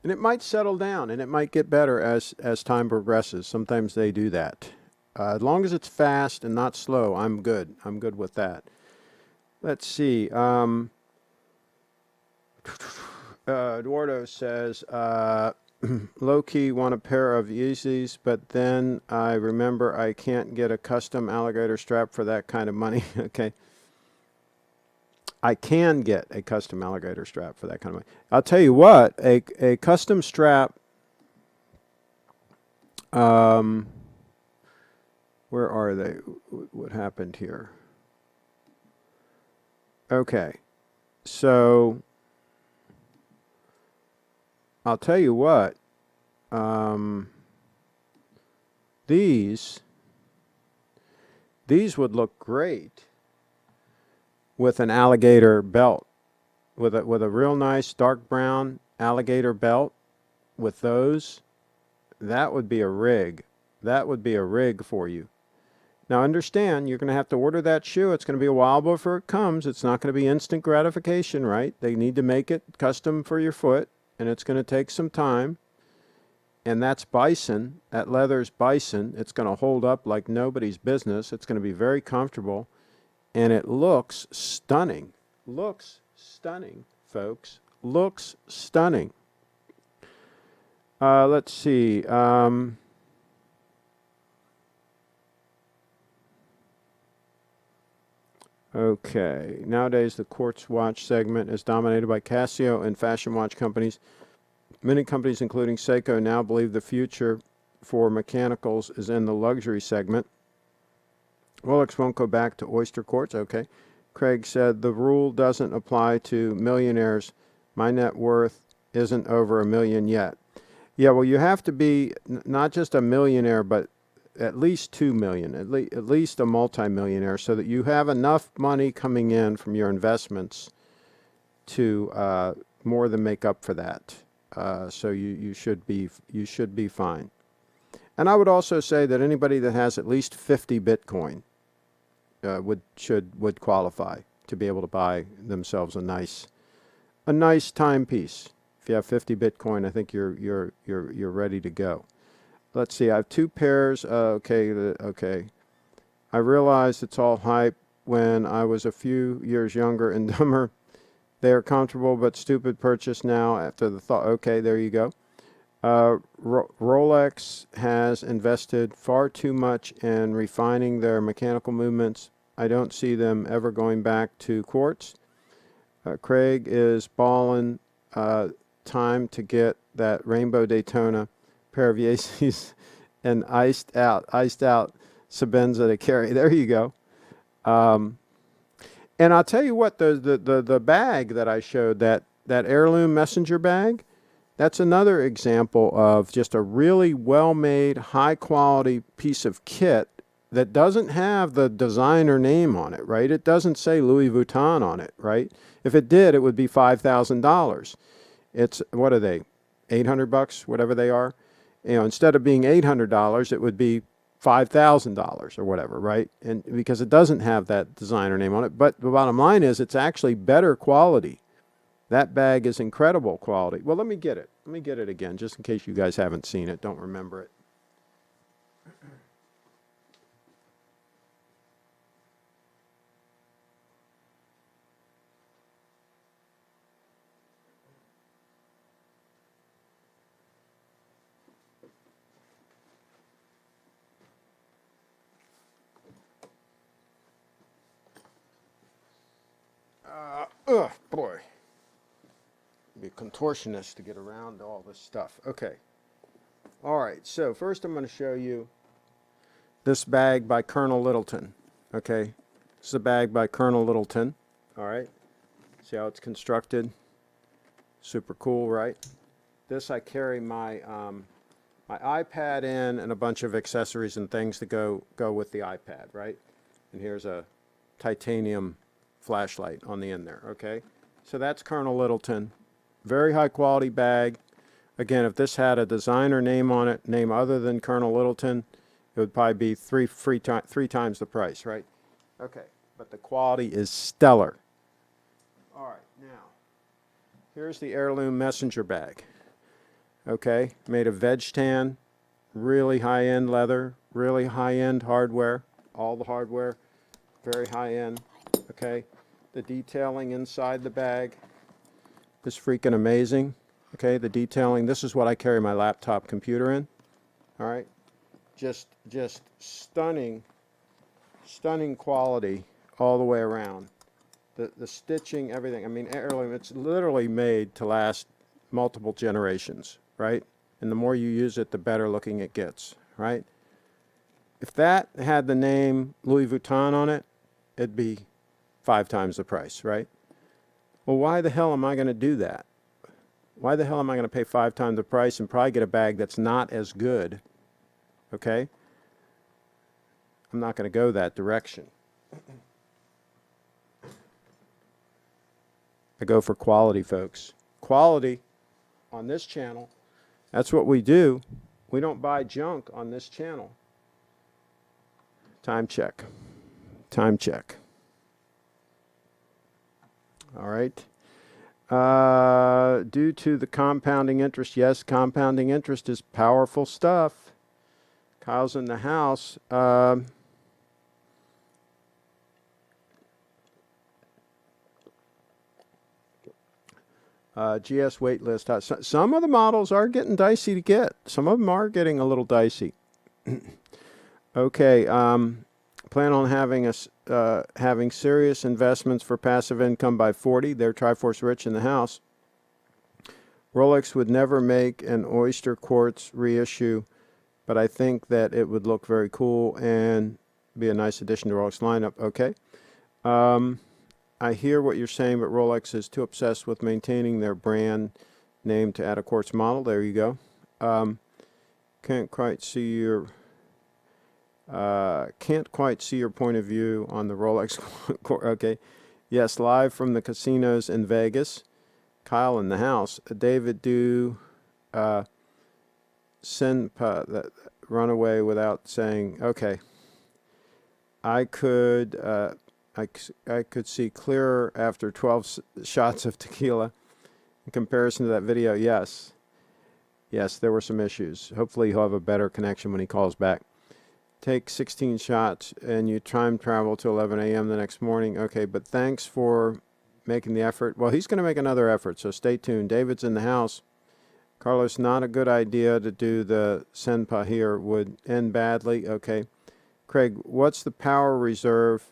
and it might settle down and it might get better as time progresses. Sometimes they do that. As long as it's fast and not slow, I'm good. I'm good with that. Let's see. Eduardo says, low-key want a pair of Yeezys, but then I remember I can't get a custom alligator strap for that kind of money. Okay. I can get a custom alligator strap for that kind of money. I'll tell you what, a custom strap, where are they? What happened here? Okay, so I'll tell you what, these would look great with an alligator belt, with a real nice dark brown alligator belt. With those, that would be a rig. That would be a rig for you. Now understand, you're going to have to order that shoe. It's going to be a while before it comes. It's not going to be instant gratification, right? They need to make it custom for your foot, and it's going to take some time. And that's bison. That leather's bison. It's going to hold up like nobody's business. It's going to be very comfortable. And it looks stunning. Looks stunning, folks. Looks stunning. Let's see. Okay. Nowadays, the quartz watch segment is dominated by Casio and fashion watch companies. Many companies, including Seiko, now believe the future for mechanicals is in the luxury segment. Rolex won't go back to oyster quartz. Okay. Craig said, the rule doesn't apply to millionaires. My net worth isn't over $1 million yet. Yeah, well, you have to be not just a millionaire, but at least 2 million, at least a multimillionaire, so that you have enough money coming in from your investments to more than make up for that. So you should be fine. And I would also say that anybody that has at least 50 Bitcoin would qualify to be able to buy themselves a nice timepiece. If you have 50 Bitcoin, I think you're ready to go. Let's see. I have two pairs. Okay. I realized it's all hype when I was a few years younger and dumber. They are comfortable but stupid purchase now after the thought. Okay, there you go. Rolex has invested far too much in refining their mechanical movements. I don't see them ever going back to quartz. Craig is balling. Time to get that rainbow Daytona pair of Yeezys and iced out Sabenza to carry. There you go. And I'll tell you what, the bag that I showed, that heirloom messenger bag, that's another example of just a really well-made, high-quality piece of kit that doesn't have the designer name on it, right? It doesn't say Louis Vuitton on it, right? If it did, it would be $5,000. It's, what are they, $800, whatever they are? You know, instead of being $800, it would be $5,000 or whatever, right? And because it doesn't have that designer name on it. But the bottom line is it's actually better quality. That bag is incredible quality. Well, let me get it. Let me get it again, just in case you guys haven't seen it, don't remember it. Boy. Be a contortionist to get around all this stuff. Okay. All right. So first I'm going to show you this bag by Colonel Littleton. Okay. This is a bag by Colonel Littleton. All right. See how it's constructed? Super cool, right? This I carry my my iPad in and a bunch of accessories and things to go with the iPad, right? And here's a titanium flashlight on the end there. Okay. So that's Colonel Littleton. Very high quality bag. Again, if this had a designer name on it, name other than Colonel Littleton, it would probably be three times the price, right? Okay, but the quality is stellar. All right, now, here's the heirloom messenger bag. Okay, made of veg tan, really high-end leather, really high-end hardware, all the hardware, very high-end, okay? The detailing inside the bag is freaking amazing. Okay, the detailing, this is what I carry my laptop computer in. All right, just stunning quality all the way around. The stitching, everything. I mean, heirloom, it's literally made to last multiple generations, right? And the more you use it, the better looking it gets, right? If that had the name Louis Vuitton on it, it'd be 5 times the price, right? Well, why the hell am I going to do that? Why the hell am I going to pay 5 times the price and probably get a bag that's not as good? Okay? I'm not going to go that direction. I go for quality, folks. Quality on this channel. That's what we do. We don't buy junk on this channel. Time check. Time check. All right. Due to the compounding interest, yes, compounding interest is powerful stuff. Kyle's in the house. GS wait list. Some of the models are getting dicey to get. Some of them are getting a little dicey. Okay. Plan on having serious investments for passive income by 40. They're Triforce Rich in the house. Rolex would never make an oyster quartz reissue, but I think that it would look very cool and be a nice addition to Rolex lineup. Okay. I hear what you're saying, but Rolex is too obsessed with maintaining their brand name to add a quartz model. There you go. Can't quite see your point of view on the Rolex. Okay. Yes, live from the casinos in Vegas. Kyle in the house. David, do Senpa that run away without saying, okay, I could see clearer after 12 shots of tequila. In comparison to that video, yes, there were some issues. Hopefully he'll have a better connection when he calls back. Take 16 shots and you time travel to 11 a.m. the next morning. Okay, but thanks for making the effort. Well, he's going to make another effort, so stay tuned. David's in the house. Carlos, not a good idea to do the Senpa here. Would end badly. Okay. Craig, what's the power reserve?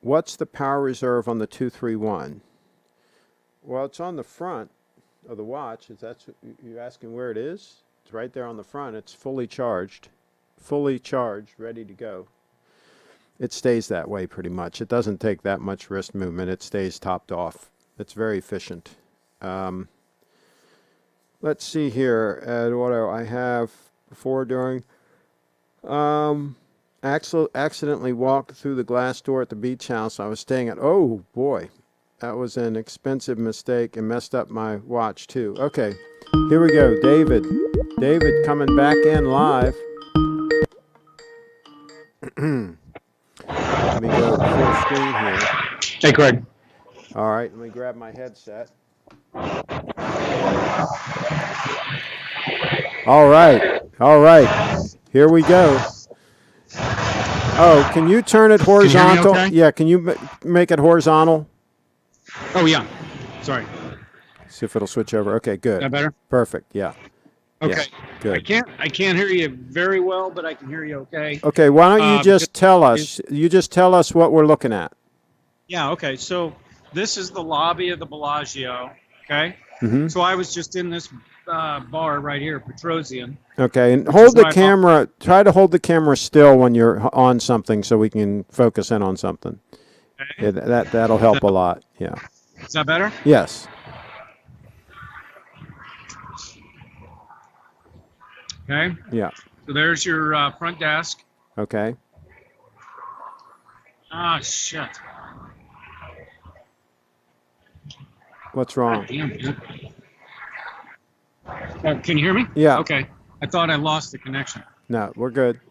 What's the power reserve on the 231? Well, it's on the front of the watch. If that's what you're asking where it is, it's right there on the front. It's fully charged, ready to go. It stays that way pretty much. It doesn't take that much wrist movement. It stays topped off. It's very efficient. Let's see here. What do I have before, during? Accidentally walked through the glass door at the beach house I was staying at. Oh, boy. That was an expensive mistake and messed up my watch, too. Okay, here we go. David coming back in live. Let me go full screen here. Hey, Craig. All right, let me grab my headset. All right. Here we go. Oh, can you turn it horizontal? Can you hear me okay? Yeah, can you make it horizontal? Oh, yeah. Sorry. See if it'll switch over. Okay, good. Is that better? Perfect, yeah. Okay. Yeah, good. I can't hear you very well, but I can hear you okay. Okay, why don't you just tell us? You just tell us what we're looking at. Yeah, okay. So this is the lobby of the Bellagio, okay? Mm-hmm. So I was just in this bar right here, Petrosian. Okay, and hold the camera. Try to hold the camera still when you're on something so we can focus in on something. Okay. Yeah, that'll help a lot, yeah. Is that better? Yes. Okay. Yeah. So there's your front desk. Okay. Ah, shit. What's wrong? Damn. Can you hear me? Yeah. Okay. I thought I lost the connection. No, we're good.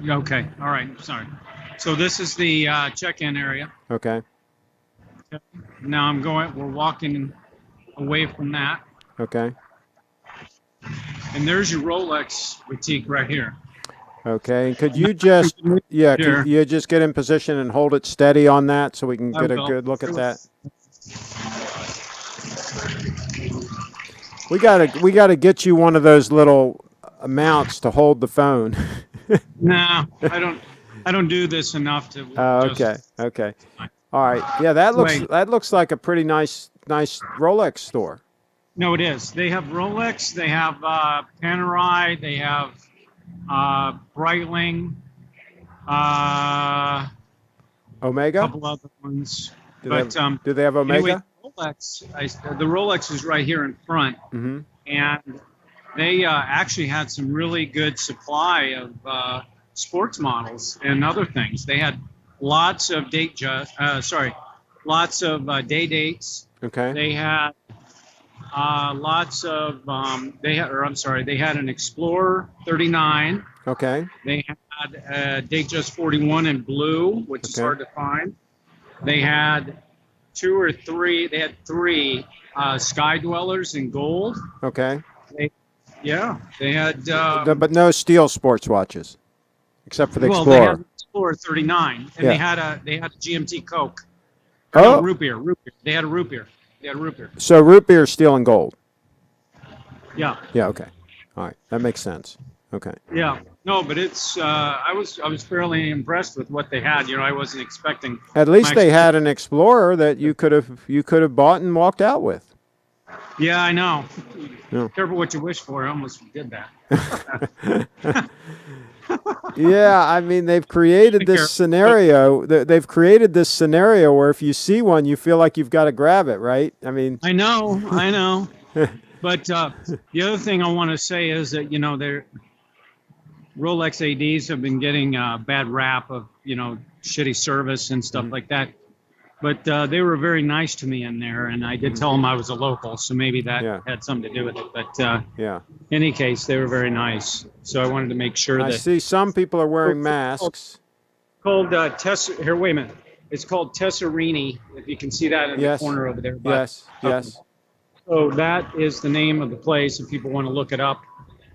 Okay. All right. Sorry. So this is the check-in area. Okay. Now we're walking away from that. Okay. And there's your Rolex boutique right here. Okay. Could you just, could you just get in position and hold it steady on that so we can get a good look at that? We gotta get you one of those little mounts to hold the phone. No, I don't do this enough to. Okay. All right. Yeah, that looks like a pretty nice Rolex store. No, it is. They have Rolex. They have Panerai. They have Breitling. Omega. A couple other ones. Do they have Omega? Anyway, the Rolex is right here in front, mm-hmm. and they actually had some really good supply of sports models and other things. They had lots of lots of day dates. Okay. They had lots of they had an Explorer 39. Okay. They had DATEJUST 41 in blue, which is hard to find. They had three Sky Dwellers in gold. Okay. They had but no steel sports watches, except for the Explorer. They had the Explorer 39, and they had a GMT Coke. Oh, no, root beer. They had a root beer. So root beer is steel and gold. Yeah. Yeah. Okay. All right. That makes sense. Okay. Yeah. No, but it's I was fairly impressed with what they had. I wasn't expecting. At least they had an Explorer that you could have bought and walked out with. Yeah, I know. Yeah. Careful what you wish for. I almost did that. Yeah, I mean they've created this scenario. They've created this scenario where if you see one, you feel like you've got to grab it, right? I mean. I know. But the other thing I want to say is that their Rolex ADs have been getting a bad rap of shitty service and stuff like that. But they were very nice to me in there, and I did tell them I was a local, so maybe that had something to do with it. But in any case, they were very nice. So I wanted to make sure I that. see some people are wearing masks. Called Tessa. Here, wait a minute. It's called Tessarini. If you can see that in the corner over there. But, yes. So that is the name of the place if people want to look it up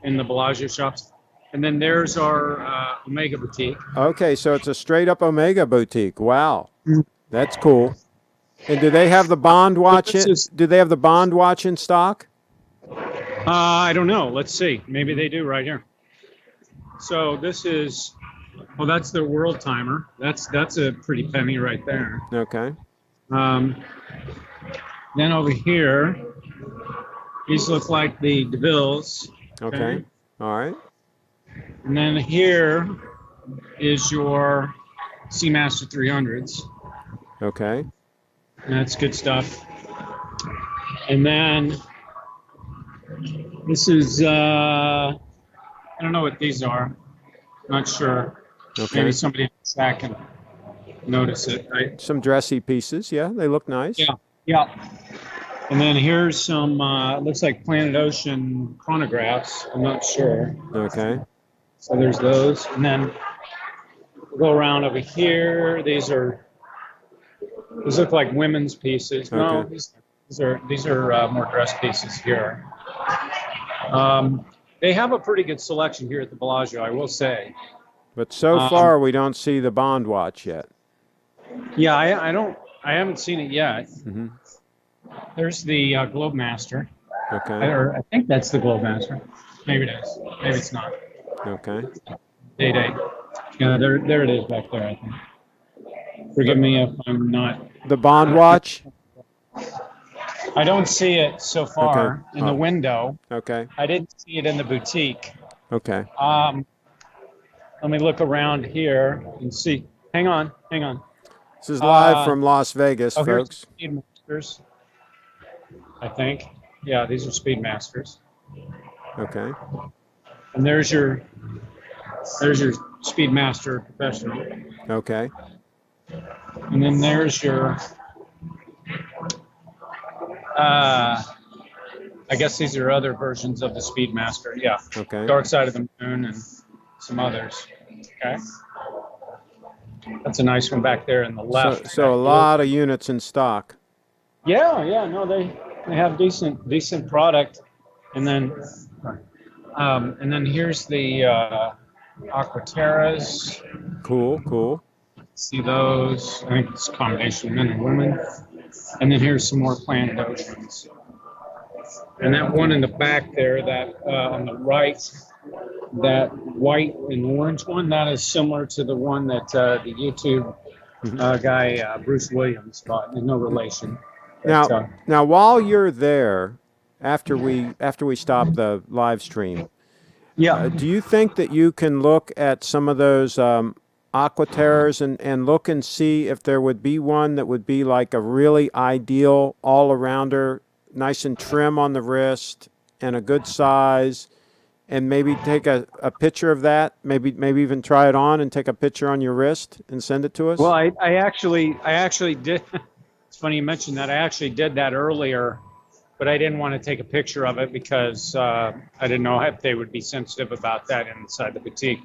in the Bellagio shops. And then there's our Omega boutique. Okay, so it's a straight up Omega boutique. Wow, that's cool. And do they have the Bond watch? Do they have the Bond watch in stock? I don't know. Let's see. Maybe they do right here. So this is. Well, that's their world timer. That's a pretty penny right there. Okay. Then over here, these look like the DeVilles. Okay. All right. And then here is your Seamaster 300s. Okay. And that's good stuff. And then this is, I don't know what these are. Not sure. Okay. Maybe somebody in the back can notice it, right? Some dressy pieces. Yeah, they look nice. Yeah. And then here's some, looks like Planet Ocean chronographs. I'm not sure. Okay. So there's those. And then we'll go around over here. These look like women's pieces. No, these are more dress pieces here. They have a pretty good selection here at the Bellagio, I will say. But so far, we don't see the Bond watch yet. Yeah, I haven't seen it yet. Mm-hmm. There's the Globemaster. Okay. I think that's the Globemaster. Maybe it is. Maybe it's not. Okay. Day-Date. Yeah, there it is back there, I think. Forgive me if I'm not. The Bond watch? I don't see it so far in the window. Okay. I didn't see it in the boutique. Okay. Let me look around here and see. Hang on. This is live from Las Vegas, folks. Here's Speedmasters, I think. Yeah, these are Speedmasters. Okay. And there's your Speedmaster Professional. Okay. And then there's your, I guess these are other versions of the Speedmaster. Yeah. Okay. Dark Side of the Moon and some others. Okay. That's a nice one back there in the left. So a lot of units in stock. Yeah. No, they have decent product. And then here's the Aquaterras. Cool. See those? I think it's a combination of men and women. And then here's some more Planet Oceans. And that one in the back there, that on the right, that white and orange one, that is similar to the one that the YouTube guy Bruce Williams bought. There's no relation. But, now, while you're there, after we stop the live stream, do you think that you can look at some of those Aquaterras and look and see if there would be one that would be like a really ideal all-arounder, nice and trim on the wrist and a good size, and maybe take a picture of that, maybe even try it on and take a picture on your wrist and send it to us? Well, I actually did. It's funny you mentioned that. I actually did that earlier, but I didn't want to take a picture of it because I didn't know if they would be sensitive about that inside the boutique.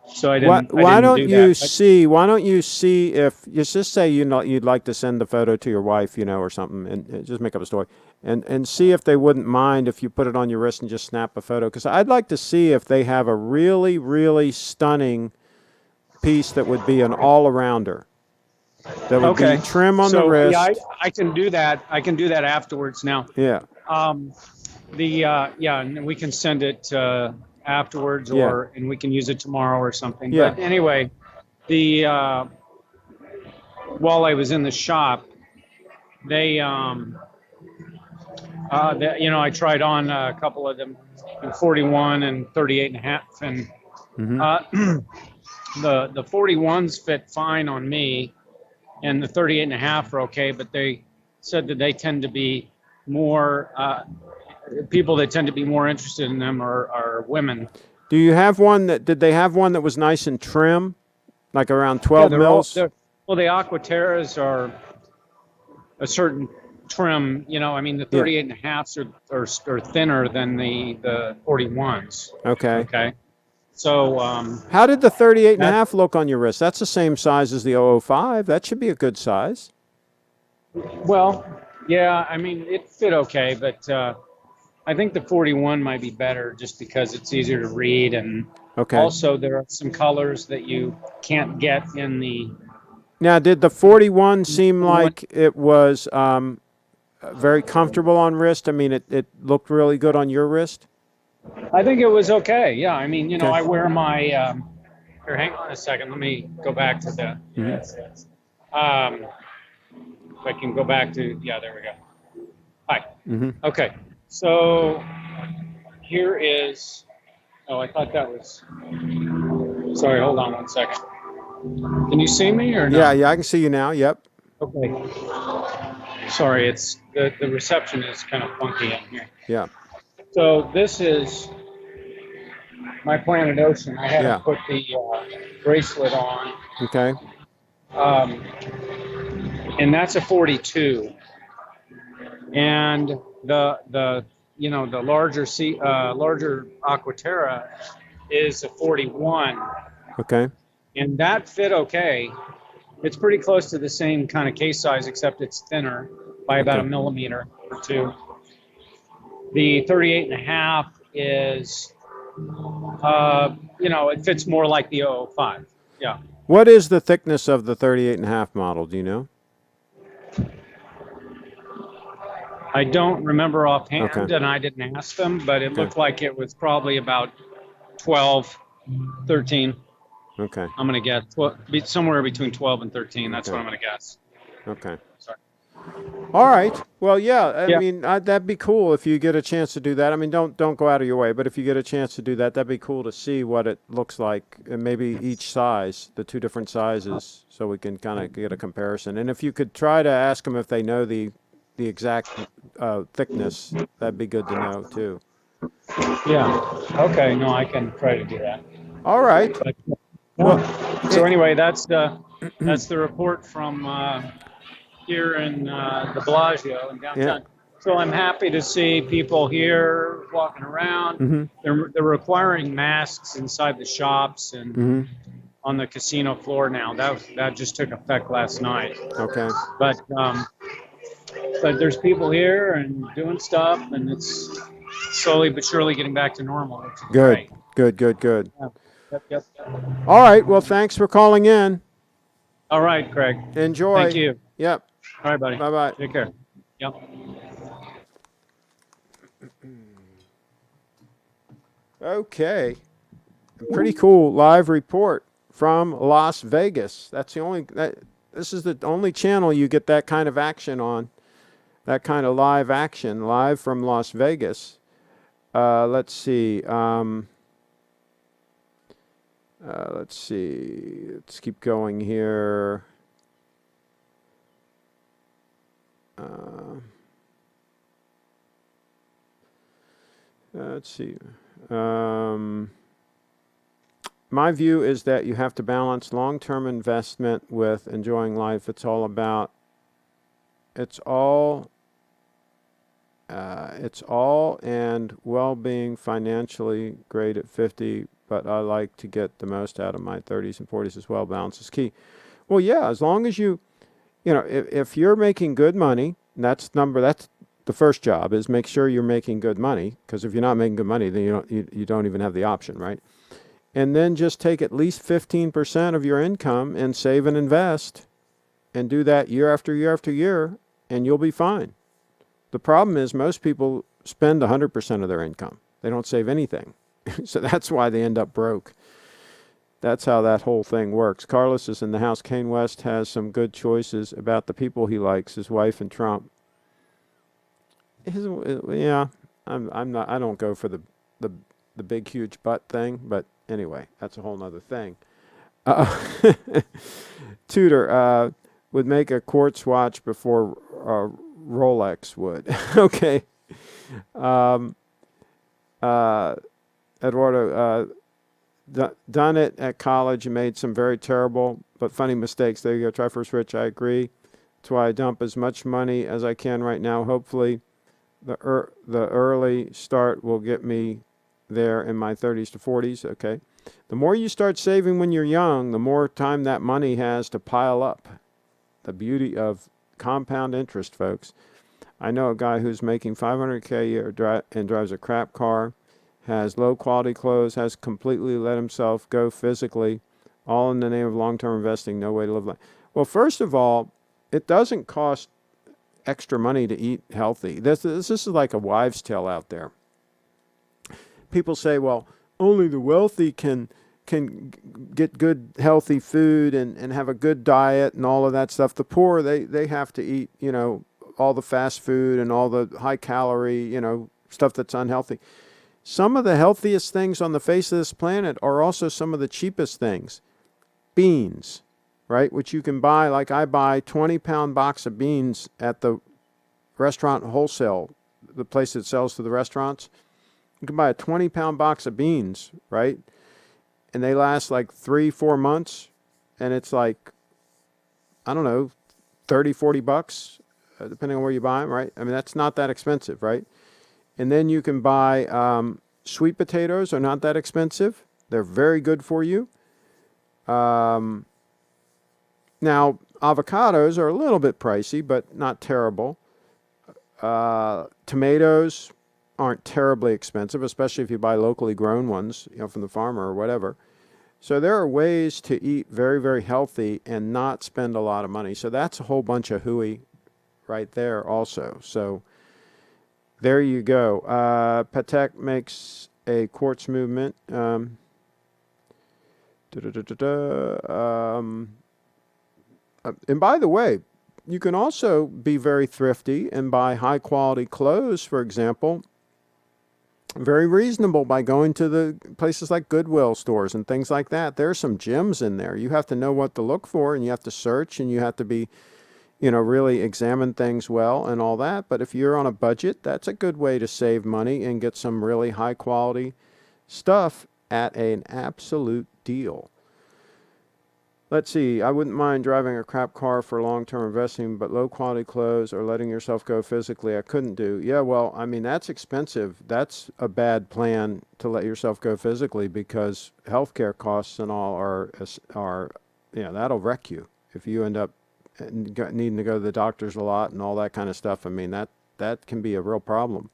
So I didn't. Why don't you see if you just say you'd like to send the photo to your wife, or something, and just make up a story, and see if they wouldn't mind if you put it on your wrist and just snap a photo. Because I'd like to see if they have a really, really stunning piece that would be an all-arounder. That would be trim on the wrist. Yeah, I can do that. I can do that afterwards now. Yeah. And we can send it afterwards, and we can use it tomorrow or something. Yeah. But anyway, while I was in the shop, I tried on a couple of them in 41 and 38 and a half, and the 41s fit fine on me, and the 38 and a half are okay, but they said that they tend to be more people that tend to be more interested in them are women. Do you have one did they have one that was nice and trim, like around 12 mils? Well, the Aquaterras are a certain trim. You know, I mean, the Yeah. 38 and a halves are thinner than the 41s. Okay. Okay. So How did the 38 and a that half look on your wrist? That's the same size as the 005. That should be a good size. well, yeah. I mean, it fit okay, but I think the 41 might be better just because it's easier to read, and Okay. also there are some colors that you can't get in the Now, did the 41 seem 41. like it was very comfortable on wrist? I mean, it looked really good on your wrist? I think it was okay. Yeah, I mean, you know, Okay. I wear my. Here, hang on a second. Let me go back to the. Hmm. If I can go back to. Yeah, there we go. Hi. Hmm. Okay. So here is. Oh, I thought that was. Sorry, hold on one second. Can you see me or Yeah, no? yeah, I can see you now. Yep. Okay. Sorry, it's the reception is kind of funky in here. Yeah. So this is my Planet Ocean. I had to Yeah. put the bracelet on, Okay. um, and that's a 42. And the you know the larger Aquaterra is a 41, Okay. and that fit okay. It's pretty close to the same kind of case size, except it's thinner by about a Okay. millimeter or two. The 38 and a half is, you know, it fits more like the 005. Yeah. What is the thickness of the 38 and a half model? Do you know? I don't remember Okay. offhand, and I didn't ask them, but it Okay. looked like it was probably about 12, 13. Okay. I'm going to guess somewhere between 12 and 13. That's what Okay. I'm going to guess. Okay. Sorry. All right. Well, yeah. I Yeah. mean, that'd be cool if you get a chance to do that. I mean, don't go out of your way, but if you get a chance to do that, that'd be cool to see what it looks like, and maybe each size, the two different sizes, so we can kind of get a comparison. And if you could try to ask them if they know the exact thickness, that'd be good to know too. Yeah. Okay. No, I can try to do that. All right. But, Well, yeah. So it, anyway, that's the report from here in the Bellagio in yeah. downtown. So I'm happy to see people here walking around. Mm-hmm. They're requiring masks inside the shops and Mm-hmm. on the casino floor now. That just took effect last night. Okay. But but there's people here and doing stuff, and it's slowly but surely getting back to normal, which is Good. great. Good. Good. Good. Yeah. Yep, yep, yep. All right. Well, thanks for calling in. All right, Craig. Thank Enjoy. you. Yep. All right, buddy. Bye bye. Take care. Yep. Okay. Pretty cool live report from Las Vegas. This is the only channel you get that kind of action on. That kind of live action, live from Las Vegas. Let's see. Let's see. Let's keep going here. Let's see. My view is that you have to balance long-term investment with enjoying life. It's all and well-being. Financially great at 50, but I like to get the most out of my 30s and 40s as well. Balance is key. Well, yeah, as long as if you're making good money, that's the first job is make sure you're making good money, because if you're not making good money, then you don't even have the option, right? And then just take at least 15% of your income and save and invest, and do that year after year after year, and you'll be fine. The problem is most people spend 100% of their income. They don't save anything. So that's why they end up broke. That's how that whole thing works. Carlos is in the house. Kane West has some good choices about the people he likes, his wife and Trump. Yeah, I'm not. I don't go for the big huge butt thing, but anyway, that's a whole nother thing. Tudor would make a quartz watch before Rolex would. Okay. Eduardo, done it at college and made some very terrible but funny mistakes. There you go. Try first, Rich. I agree. That's why I dump as much money as I can right now. Hopefully, the early start will get me there in my 30s to 40s. Okay. The more you start saving when you're young, the more time that money has to pile up. The beauty of compound interest, folks. I know a guy who's making $500K a year and drives a crap car, has low quality clothes, has completely let himself go physically, all in the name of long-term investing, no way to live life. Well, first of all, it doesn't cost extra money to eat healthy. This is like a wives' tale out there. People say, well, only the wealthy can get good healthy food and have a good diet and all of that stuff. The poor, they have to eat, all the fast food and all the high calorie, stuff that's unhealthy. Some of the healthiest things on the face of this planet are also some of the cheapest things. Beans, right? Which you can buy, like I buy 20-pound box of beans at the restaurant wholesale, the place that sells to the restaurants. You can buy a 20-pound box of beans, right? And they last like 3-4 months. And it's like, I don't know, 30, 40 bucks, depending on where you buy them, right? I mean, that's not that expensive, right? And then you can buy sweet potatoes are not that expensive. They're very good for you. Now, avocados are a little bit pricey, but not terrible. Tomatoes aren't terribly expensive, especially if you buy locally grown ones, from the farmer or whatever. So there are ways to eat very, very healthy and not spend a lot of money. So that's a whole bunch of hooey right there also. So there you go. Patek makes a quartz movement. And by the way, you can also be very thrifty and buy high quality clothes, for example, very reasonable by going to the places like Goodwill stores and things like that. There are some gems in there. You have to know what to look for, and you have to search, and you have to be, really examine things well and all that. But if you're on a budget, that's a good way to save money and get some really high quality stuff at an absolute deal. Let's see. I wouldn't mind driving a crap car for long-term investing, but low-quality clothes or letting yourself go physically, I couldn't do. Yeah, well, I mean, that's expensive. That's a bad plan to let yourself go physically because healthcare costs and all are that'll wreck you if you end up needing to go to the doctors a lot and all that kind of stuff. I mean, that can be a real problem.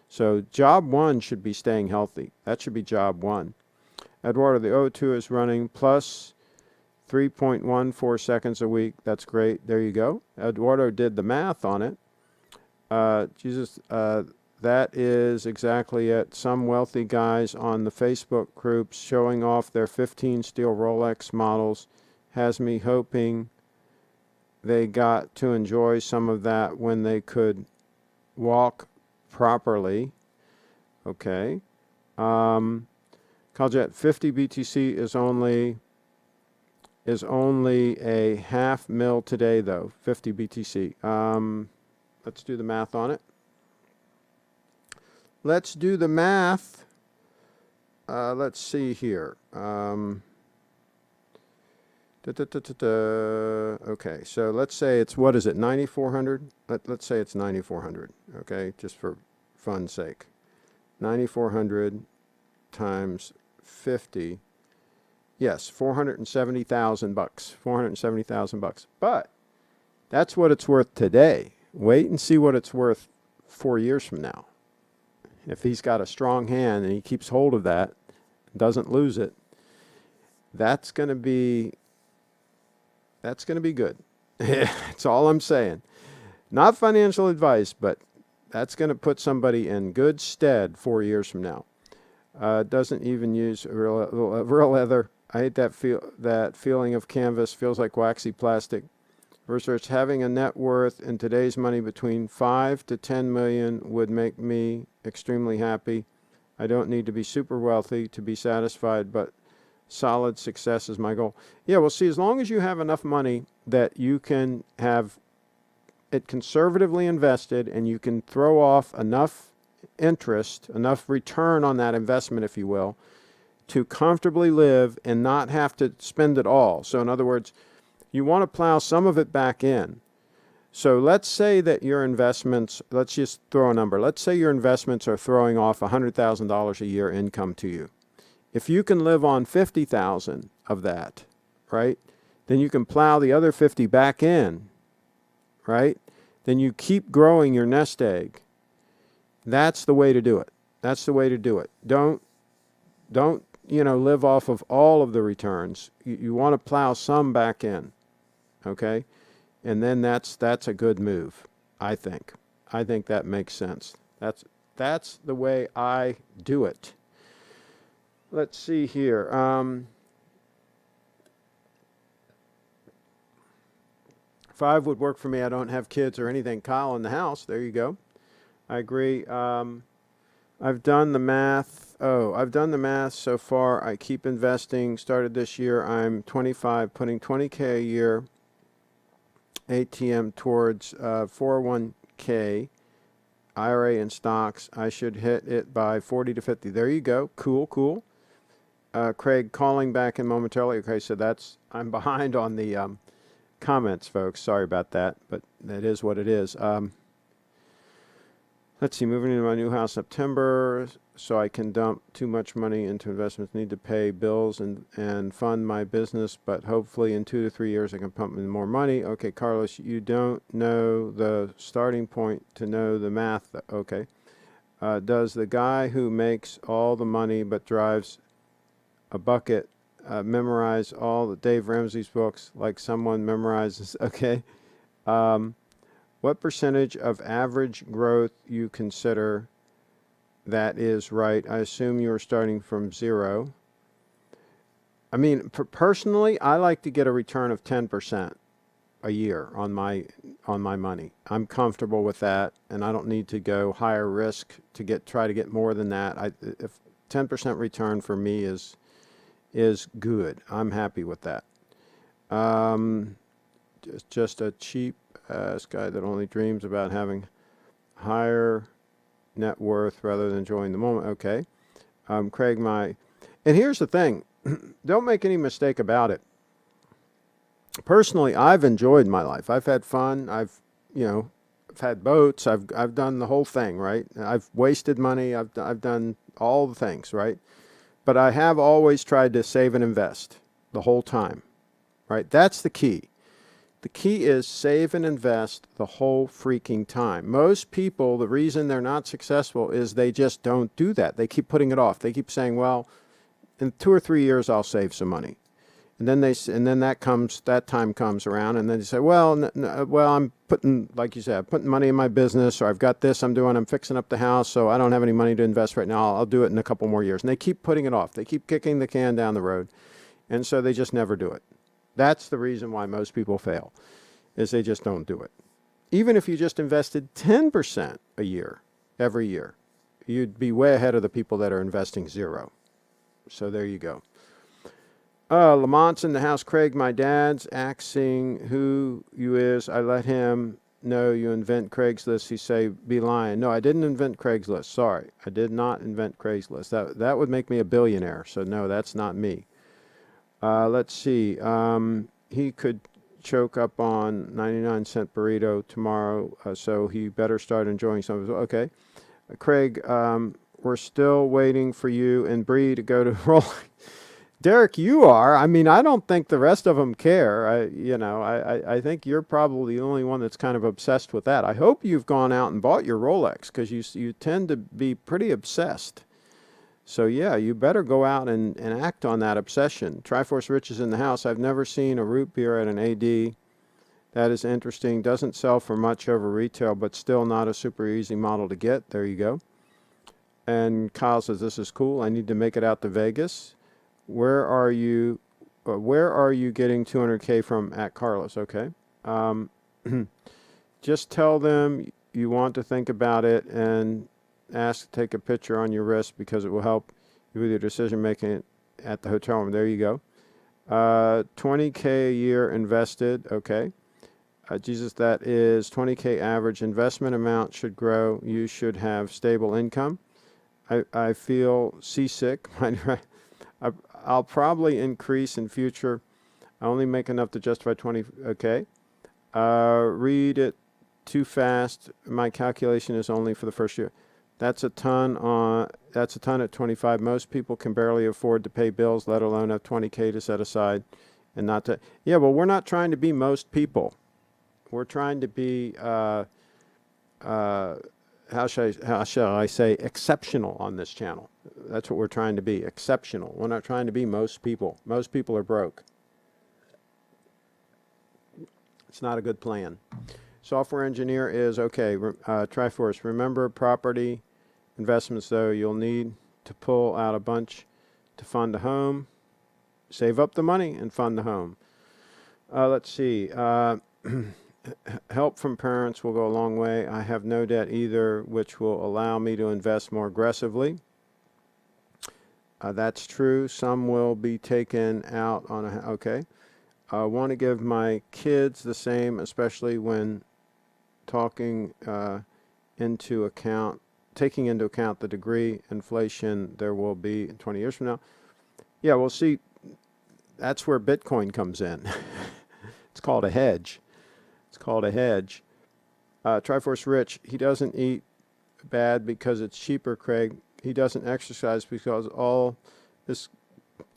So job one should be staying healthy. That should be job one. Eduardo, the O2 is running plus 3.14 seconds a week. That's great. There you go. Eduardo did the math on it. That is exactly it. Some wealthy guys on the Facebook groups showing off their 15 steel Rolex models has me hoping they got to enjoy some of that when they could walk properly. Okay. Caljet, 50 BTC is only a half mil today, though. 50 BTC. Let's do the math on it. Let's do the math. Let's see here. Okay, so let's say it's, what is it, 9,400? Let's say it's 9,400, okay, just for fun's sake. 9,400 times 50. Yes, $470,000. $470,000. But that's what it's worth today. Wait and see what it's worth 4 years from now. If he's got a strong hand and he keeps hold of that, doesn't lose it, that's going to be good. That's all I'm saying. Not financial advice, but that's going to put somebody in good stead 4 years from now. Doesn't even use real leather. I hate that feeling of canvas. Feels like waxy plastic. Research, having a net worth in today's money between 5 to 10 million would make me extremely happy. I don't need to be super wealthy to be satisfied, but solid success is my goal. Yeah, well, see, as long as you have enough money that you can have it conservatively invested and you can throw off enough interest, enough return on that investment, if you will, to comfortably live and not have to spend it all. So in other words, you want to plow some of it back in. So let's say that your investments, let's just throw a number. Let's say your investments are throwing off $100,000 a year income to you. If you can live on 50,000 of that, right? Then you can plow the other 50 back in, right? Then you keep growing your nest egg. That's the way to do it. That's the way to do it. Don't live off of all of the returns. You want to plow some back in, okay? And then that's a good move, I think. I think that makes sense. That's the way I do it. Let's see here. 5 would work for me. I don't have kids or anything. Kyle in the house. There you go. I agree. I've done the math. I've done the math so far. I keep investing. Started this year. I'm 25, putting 20K a year ATM towards 401K, IRA and stocks. I should hit it by 40 to 50. There you go. Cool. Craig calling back in momentarily. Okay, so I'm behind on the comments, folks. Sorry about that, but that is what it is. Let's see, moving into my new house September, so I can dump too much money into investments. Need to pay bills and fund my business, but hopefully in 2 to 3 years I can pump in more money. Okay, Carlos, you don't know the starting point to know the math. Okay. Does the guy who makes all the money but drives a bucket memorize all the Dave Ramsey's books like someone memorizes? Okay. What percentage of average growth you consider that is right? I assume you are starting from 0. I mean, personally, I like to get a return of 10% a year on my money. I'm comfortable with that, and I don't need to go higher risk to try to get more than that. If 10% return for me is good. I'm happy with that. Just a cheap guy that only dreams about having higher net worth rather than enjoying the moment. Okay. Craig, and here's the thing. Don't make any mistake about it. Personally, I've enjoyed my life. I've had fun. I've had boats. I've done the whole thing, right? I've wasted money. I've done all the things, right? But I have always tried to save and invest the whole time, right? That's the key. The key is save and invest the whole freaking time. Most people, the reason they're not successful is they just don't do that. They keep putting it off. They keep saying, well, in 2 or 3 years, I'll save some money. And then that time comes around, and then they say, well, I'm putting, like you said, I'm putting money in my business, or I've got this I'm fixing up the house, so I don't have any money to invest right now. I'll do it in a couple more years. And they keep putting it off. They keep kicking the can down the road. And so they just never do it. That's the reason why most people fail, is they just don't do it. Even if you just invested 10% a year, every year, you'd be way ahead of the people that are investing 0. So there you go. Lamont's in the house. Craig, my dad's asking who you is. I let him know you invent Craigslist. He say, be lying. No, I didn't invent Craigslist. Sorry. I did not invent Craigslist. That would make me a billionaire. So no, that's not me. Let's see. He could choke up on 99-cent burrito tomorrow, so he better start enjoying some of it. Okay. Craig, we're still waiting for you and Bree to go to Rolex. Derek, you are. I mean, I don't think the rest of them care. I think you're probably the only one that's kind of obsessed with that. I hope you've gone out and bought your Rolex, because you tend to be pretty obsessed. So yeah, you better go out and act on that obsession. Triforce Rich is in the house. I've never seen a root beer at an AD. That is interesting. Doesn't sell for much over retail, but still not a super easy model to get. There you go. And Kyle says, this is cool. I need to make it out to Vegas. Where are you getting 200K from at Carlos? Okay. Just tell them you want to think about it and ask to take a picture on your wrist, because it will help you with your decision making at the hotel room. There you go. 20K a year invested. Okay. Jesus, that is 20K average. Investment amount should grow. You should have stable income. I feel seasick. I'll probably increase in future. I only make enough to justify 20. Okay. Read it too fast. My calculation is only for the first year. That's a ton at 25. Most people can barely afford to pay bills, let alone have 20K to set aside and not to. Yeah, well, we're not trying to be most people. We're trying to be, how shall I say, exceptional on this channel. That's what we're trying to be, exceptional. We're not trying to be most people. Most people are broke. It's not a good plan. Software engineer is okay. Triforce, remember property investments, though. You'll need to pull out a bunch to fund a home. Save up the money and fund the home. Let's see. Help from parents will go a long way. I have no debt either, which will allow me to invest more aggressively. That's true. Some will be taken out on a... Okay. I want to give my kids the same, especially when taking into account the degree inflation there will be 20 years from now. Yeah, we'll see. That's where Bitcoin comes in. It's called a hedge. Triforce Rich, he doesn't eat bad because it's cheaper, Craig. He doesn't exercise because all this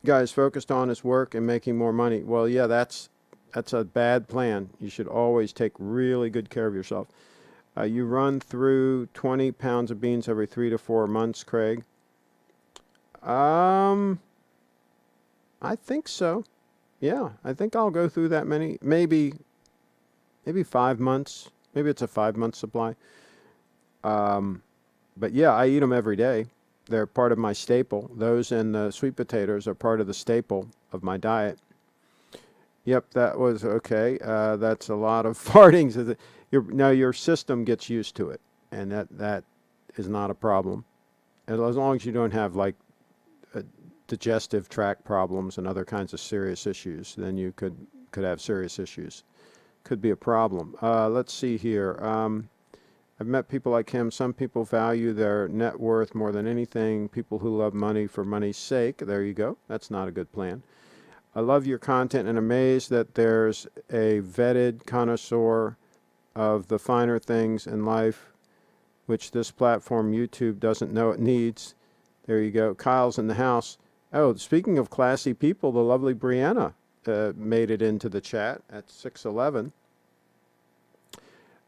guy is focused on his work and making more money. Well, yeah, that's a bad plan. You should always take really good care of yourself. You run through 20 pounds of beans every 3 to 4 months, Craig. I think so. Yeah, I think I'll go through that many. Maybe 5 months. Maybe it's a 5-month supply. But yeah, I eat them every day. They're part of my staple. Those and the sweet potatoes are part of the staple of my diet. Yep, that was okay. That's a lot of fartings. Now your system gets used to it, and that is not a problem. And as long as you don't have like digestive tract problems and other kinds of serious issues, then you could have serious issues. Could be a problem. Let's see here. I've met people like him. Some people value their net worth more than anything. People who love money for money's sake. There you go. That's not a good plan. I love your content and amazed that there's a vetted connoisseur of the finer things in life, which this platform, YouTube, doesn't know it needs. There you go. Kyle's in the house. Oh, speaking of classy people, the lovely Brianna made it into the chat at 6:11.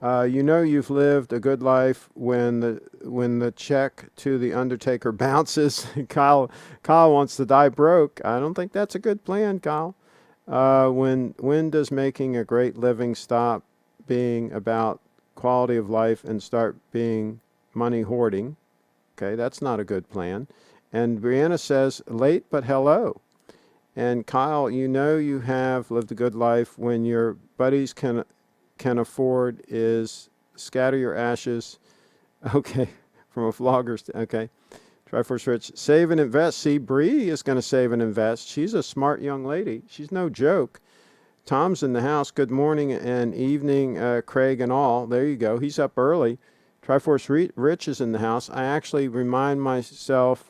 You know you've lived a good life when the check to the Undertaker bounces. Kyle wants to die broke. I don't think that's a good plan, Kyle. When does making a great living stop being about quality of life and start being money hoarding? Okay, that's not a good plan. And Brianna says, late but hello. And Kyle, you know you have lived a good life when your buddies can afford is scatter your ashes. Okay, from a vlogger. Okay, Triforce Rich, save and invest. See, Bree is going to save and invest. She's a smart young lady. She's no joke. Tom's in the house. Good morning and evening, Craig and all. There you go. He's up early. Triforce Rich is in the house. I actually remind myself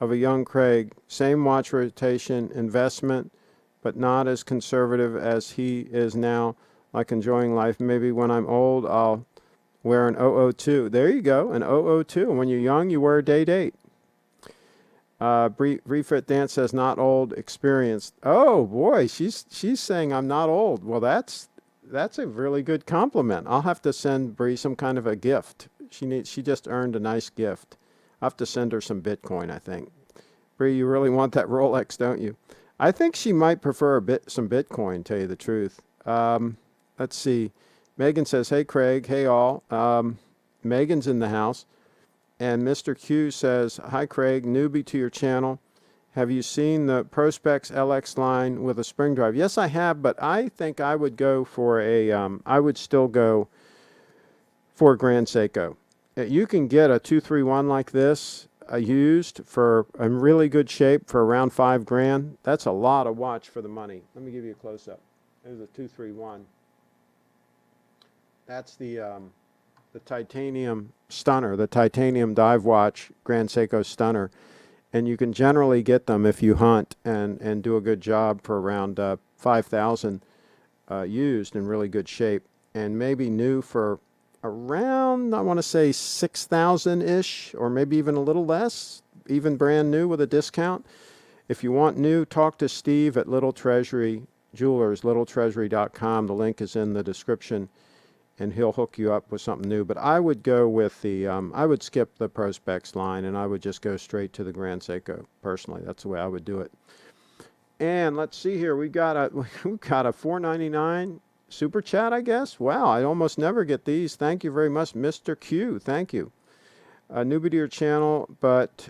of a young Craig. Same watch rotation, investment, but not as conservative as he is now. Like enjoying life. Maybe when I'm old, I'll wear an 002. There you go, an 002. And when you're young, you wear a day-date. Refit Dance says not old, experienced. Oh boy, she's saying I'm not old. Well, that's a really good compliment. I'll have to send Bree some kind of a gift. She just earned a nice gift. I'll have to send her some Bitcoin, I think. Bree, you really want that Rolex, don't you? I think she might prefer some Bitcoin, tell you the truth. Let's see. Megan says, hey, Craig. Hey, all. Megan's in the house. And Mr. Q says, hi, Craig. Newbie to your channel. Have you seen the Prospex LX line with a spring drive? Yes, I have, but I think I would go for I would still go for a Grand Seiko. You can get a 231 like this used for in really good shape for around $5,000. That's a lot of watch for the money. Let me give you a close-up. There's a 231. That's the titanium stunner, the titanium dive watch, Grand Seiko stunner. And you can generally get them if you hunt and do a good job for around $5,000 used in really good shape. And maybe new for around, I want to say 6,000-ish, or maybe even a little less, even brand new with a discount. If you want new, talk to Steve at Little Treasury Jewelers, littletreasury.com. The link is in the description, and he'll hook you up with something new. But I would go with I would skip the Prospex line, and I would just go straight to the Grand Seiko, personally. That's the way I would do it. And let's see here. We got a $4.99 super chat, I guess. Wow, I almost never get these. Thank you very much, Mr. Q. Thank you. Newbie to your channel, but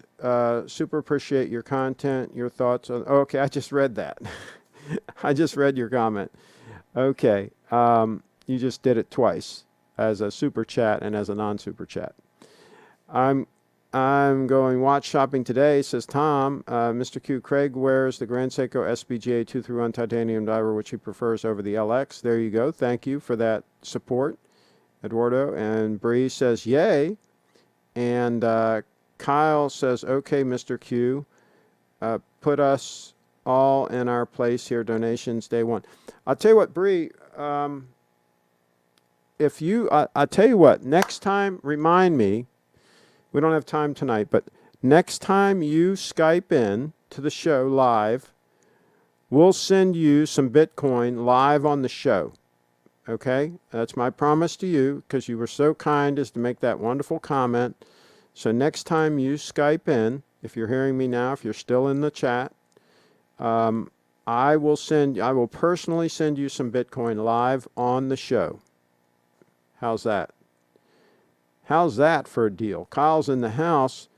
super appreciate your content, your thoughts on. Okay, I just read that. I just read your comment. Okay, you just did it twice, as a super chat and as a non-super chat. I'm going watch shopping today, says Tom. Mr. Q, Craig wears the Grand Seiko SBGY002 through 1 titanium diver, which he prefers over the LX. There you go. Thank you for that support, Eduardo. And Bree says, yay. And Kyle says, okay, Mr. Q, put us all in our place here, donations day one. I'll tell you what, Bree, I'll tell you what, next time, remind me. We don't have time tonight, but next time you Skype in to the show live, we'll send you some Bitcoin live on the show. Okay? That's my promise to you, because you were so kind as to make that wonderful comment. So next time you Skype in, if you're hearing me now, if you're still in the chat, I will personally send you some Bitcoin live on the show. How's that? How's that for a deal? Kyle's in the house.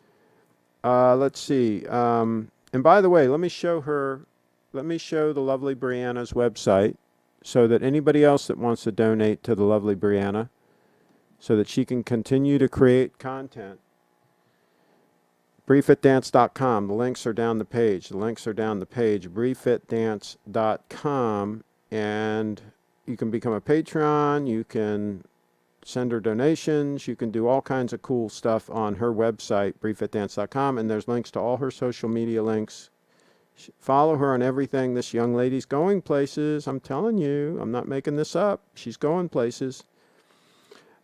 Let's see. And by the way, let me show the lovely Brianna's website, so that anybody else that wants to donate to the lovely Brianna, so that she can continue to create content. BrieFitDance.com. The links are down the page. BrieFitDance.com. And you can become a patron. You can send her donations. You can do all kinds of cool stuff on her website, BrieFitDance.com. And there's links to all her social media links. Follow her on everything. This young lady's going places. I'm telling you. I'm not making this up. She's going places.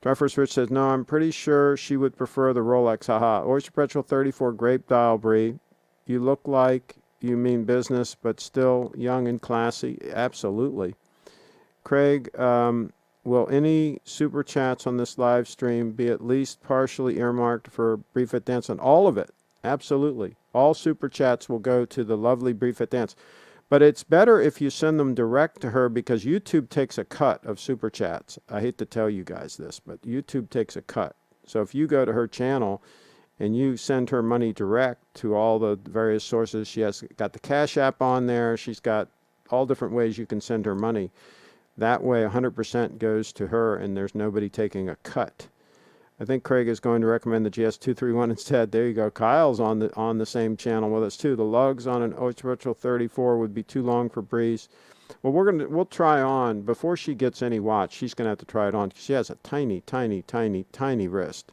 Dreyfus Rich says, no, I'm pretty sure she would prefer the Rolex. Haha. Oyster Petrol 34 grape dial, Brie. You look like you mean business, but still young and classy. Absolutely. Craig, will any super chats on this live stream be at least partially earmarked for Brie Fit Dance? On all of it. Absolutely. All super chats will go to the lovely Brie Fit Dance. But it's better if you send them direct to her, because YouTube takes a cut of super chats. I hate to tell you guys this, but YouTube takes a cut. So if you go to her channel and you send her money direct to all the various sources, she has got the Cash App on there. She's got all different ways you can send her money. That way 100% goes to her and there's nobody taking a cut. I think Craig is going to recommend the GS231 instead. There you go. Kyle's on the same channel with us too. The lugs on an Oyster Petrol 34 would be too long for Breeze. Well, we'll try on before she gets any watch. She's going to have to try it on because she has a tiny, tiny, tiny, tiny wrist.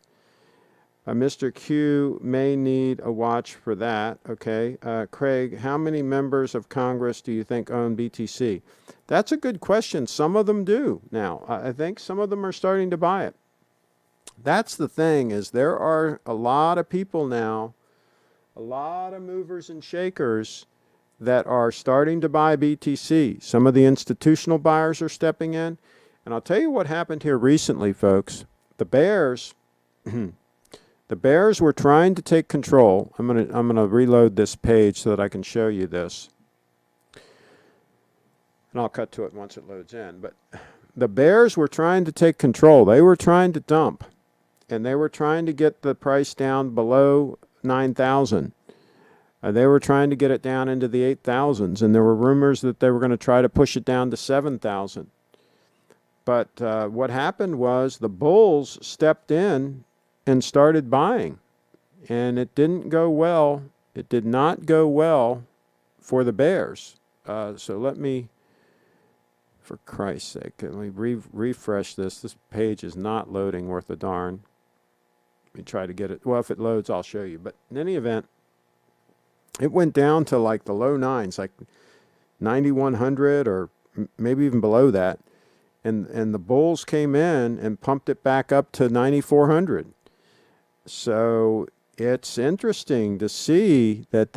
Mr. Q may need a watch for that. Okay. Craig, how many members of Congress do you think own BTC? That's a good question. Some of them do now. I think some of them are starting to buy it. That's the thing, is there are a lot of people now, a lot of movers and shakers that are starting to buy BTC. Some of the institutional buyers are stepping in. And I'll tell you what happened here recently, folks. The bears, the bears were trying to take control. I'm gonna reload this page so that I can show you this. And I'll cut to it once it loads in. But the bears were trying to take control. They were trying to dump. And they were trying to get the price down below 9,000. They were trying to get it down into the 8,000s. And there were rumors that they were going to try to push it down to 7,000. But what happened was the bulls stepped in and started buying. And it didn't go well. It did not go well for the bears. So let me, for Christ's sake, let me refresh this. This page is not loading worth a darn. Let me try to get it. Well, if it loads, I'll show you. But in any event, it went down to like the low nines, like 9,100 or maybe even below that. and the bulls came in and pumped it back up to 9,400. So it's interesting to see that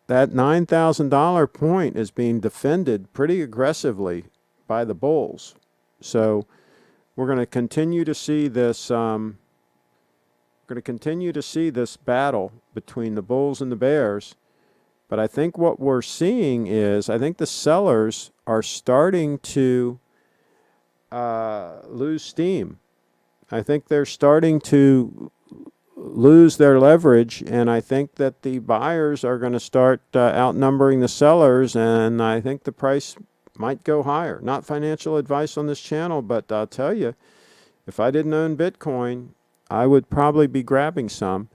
$9,000 point is being defended pretty aggressively by the bulls. So we're going to continue to see this. We're going to continue to see this battle between the bulls and the bears. But I think what we're seeing is, I think the sellers are starting to lose steam. I think they're starting to lose their leverage, and I think that the buyers are going to start outnumbering the sellers, and I think the price might go higher. Not financial advice on this channel, but I'll tell you, if I didn't own Bitcoin, I would probably be grabbing some.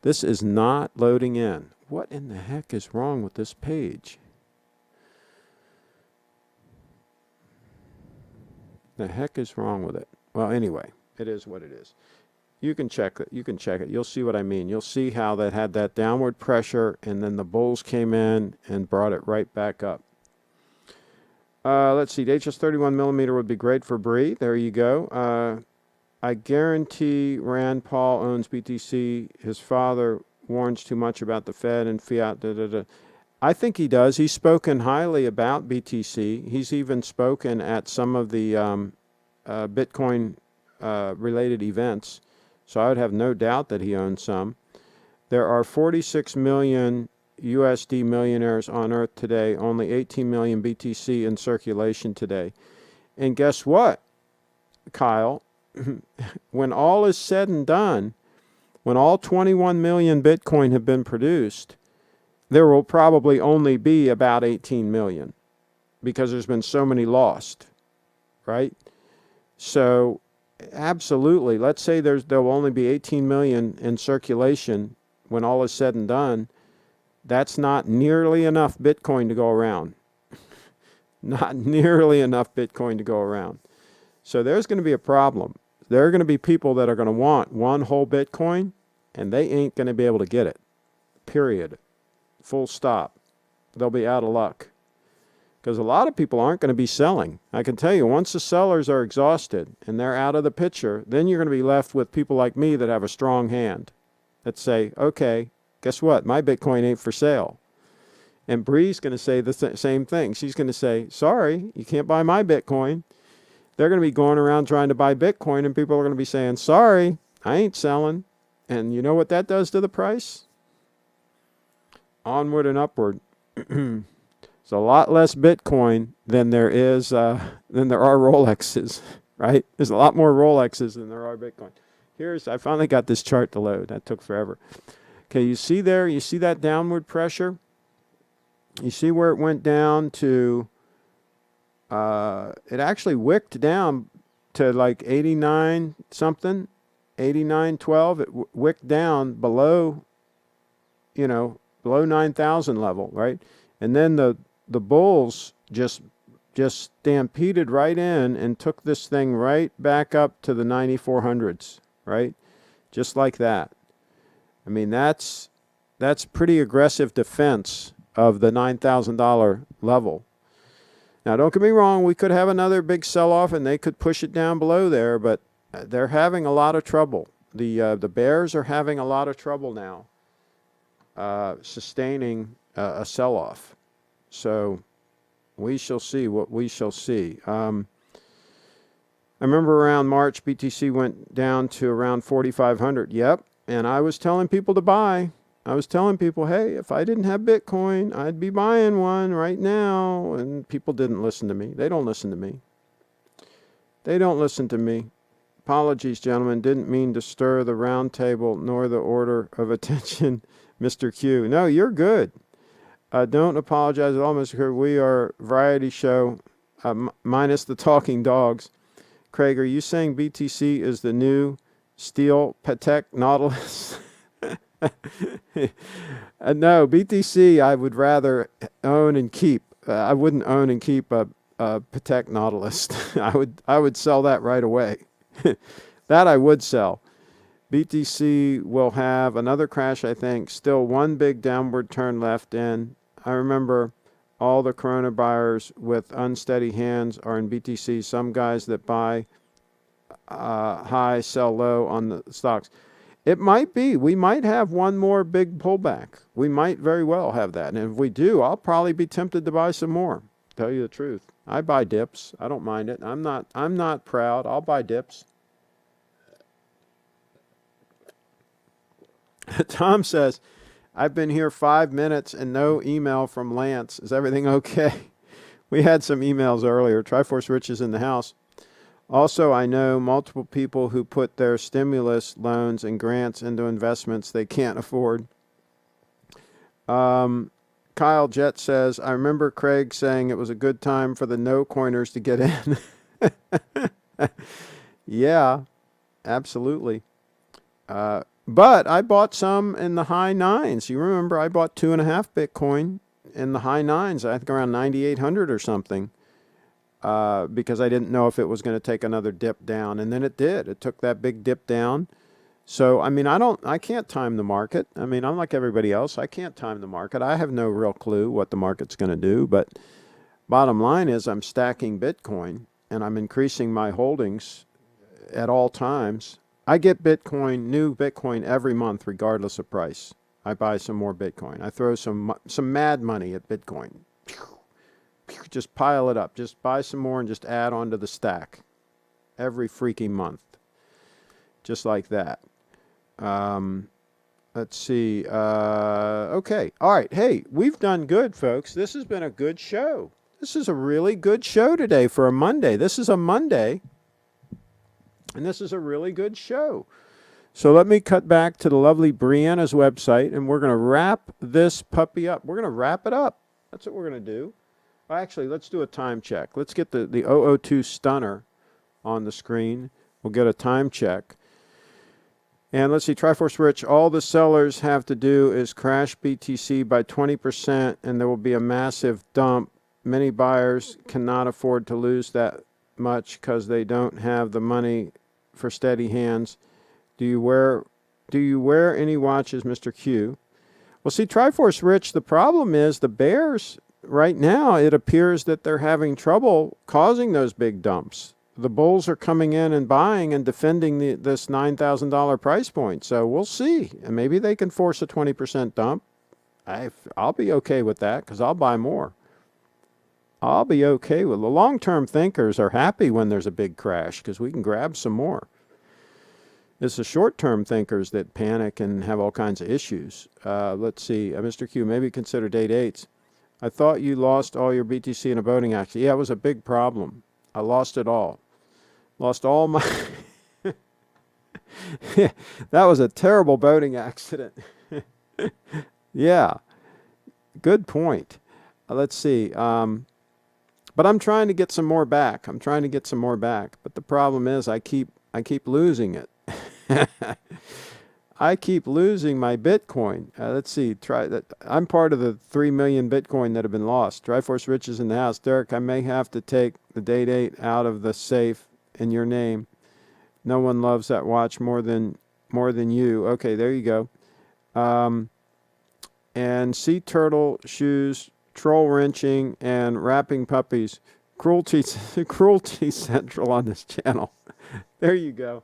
This is not loading in. What in the heck is wrong with this page? The heck is wrong with it? Well, anyway, it is what it is. You can check it. You can check it. You'll see what I mean. You'll see how that had that downward pressure, and then the bulls came in and brought it right back up. Let's see. DATEJUST 31 millimeter would be great for Bree. There you go. I guarantee Rand Paul owns BTC. His father warns too much about the Fed and fiat. I think he does. He's spoken highly about BTC. He's even spoken at some of the Bitcoin related events. So I would have no doubt that he owns some. There are 46 million USD millionaires on Earth today, only 18 million BTC in circulation today. And guess what, Kyle? When all is said and done, when all 21 million Bitcoin have been produced, there will probably only be about 18 million because there's been so many lost, right? So absolutely, let's say there will only be 18 million in circulation when all is said and done. That's not nearly enough Bitcoin to go around. Not nearly enough Bitcoin to go around. So there's going to be a problem. There are going to be people that are going to want one whole Bitcoin, and they ain't going to be able to get it. Period. Full stop. They'll be out of luck. Because a lot of people aren't going to be selling. I can tell you, once the sellers are exhausted and they're out of the picture, then you're going to be left with people like me that have a strong hand that say, okay, guess what? My Bitcoin ain't for sale. And Bree's going to say the same thing. She's going to say, sorry, you can't buy my Bitcoin. They're going to be going around trying to buy Bitcoin, and people are going to be saying, sorry, I ain't selling. And you know what that does to the price? Onward and upward. It's a lot less Bitcoin than there are Rolexes, right? There's a lot more Rolexes than there are Bitcoin. I finally got this chart to load. That took forever. Okay, you see there? You see that downward pressure? You see where it went down to, it actually wicked down to like 89 something, 89.12. It wicked down below, below 9,000 level, right? And then the bulls just stampeded right in and took this thing right back up to the 9,400s, right? Just like that. I mean, that's pretty aggressive defense of the $9,000 level. Now, don't get me wrong, we could have another big sell-off and they could push it down below there, but they're having a lot of trouble. The bears are having a lot of trouble now sustaining a sell-off. So we shall see what we shall see. I remember around March, BTC went down to around 4,500. Yep. And I was telling people to buy. I was telling people, hey, if I didn't have Bitcoin, I'd be buying one right now. And people didn't listen to me. They don't listen to me. They don't listen to me. Apologies, gentlemen. Didn't mean to stir the round table nor the order of attention, Mr. Q. No, you're good. Don't apologize at all, Mr. Q. We are a variety show, minus the talking dogs. Craig, are you saying BTC is the new Steel Patek Nautilus? No, BTC I would rather own and keep. I wouldn't own and keep a Patek Nautilus. I would sell that right away. That I would sell. BTC will have another crash, I think. Still one big downward turn left in. I remember all the Corona buyers with unsteady hands are in BTC. Some guys that buy high, sell low on the stocks. It might be. We might have one more big pullback. We might very well have that. And if we do, I'll probably be tempted to buy some more. Tell you the truth. I buy dips. I don't mind it. I'm not proud. I'll buy dips. Tom says, I've been here 5 minutes and no email from Lance. Is everything okay? We had some emails earlier. Triforce Rich is in the house. Also, I know multiple people who put their stimulus loans and grants into investments they can't afford. Kyle Jett says, I remember Craig saying it was a good time for the no coiners to get in. Yeah, absolutely. But I bought some in the high nines. You remember I bought 2.5 Bitcoin in the high nines, I think around 9,800 or something, because I didn't know if it was going to take another dip down. And then it did. It took that big dip down. So, I mean, I can't time the market. I mean, I'm like everybody else. I can't time the market. I have no real clue what the market's going to do. But bottom line is I'm stacking Bitcoin and I'm increasing my holdings at all times. I get Bitcoin, new Bitcoin every month, regardless of price. I buy some more Bitcoin. I throw some mad money at Bitcoin. Just pile it up. Just buy some more and just add on to the stack every freaking month. Just like that. Let's see. Okay. All right. Hey, we've done good, folks. This has been a good show. This is a really good show today for a Monday. This is a Monday. And this is a really good show. So let me cut back to the lovely Brianna's website, and we're going to wrap this puppy up. We're going to wrap it up. That's what we're going to do. Well, actually, let's do a time check. Let's get the 002 Stunner on the screen. We'll get a time check. And let's see, Triforce Rich, all the sellers have to do is crash BTC by 20%, and there will be a massive dump. Many buyers cannot afford to lose that much because they don't have the money for steady hands. Do you wear any watches, Mr. Q? Well, see, Triforce Rich, the problem is the bears right now, it appears that they're having trouble causing those big dumps. The bulls are coming in and buying and defending this $9,000 price point. So we'll see. And maybe they can force a 20% dump. I'll be okay with that because I'll buy more. I'll be okay with it. The long-term thinkers are happy when there's a big crash because we can grab some more. It's the short-term thinkers that panic and have all kinds of issues. Let's see. Mr. Q, maybe consider day dates. I thought you lost all your BTC in a boating accident. Yeah, it was a big problem. I lost it all. Lost all my... That was a terrible boating accident. Yeah. Good point. Let's see. But I'm trying to get some more back. But the problem is I keep losing it. I keep losing my Bitcoin. Let's see. Try that. I'm part of the 3 million Bitcoin that have been lost. Triforce Rich is in the house. Derek, I may have to take the day-date out of the safe in your name. No one loves that watch more than you. Okay, there you go. And sea turtle shoes, troll wrenching, and wrapping puppies. Cruelty central on this channel. There you go.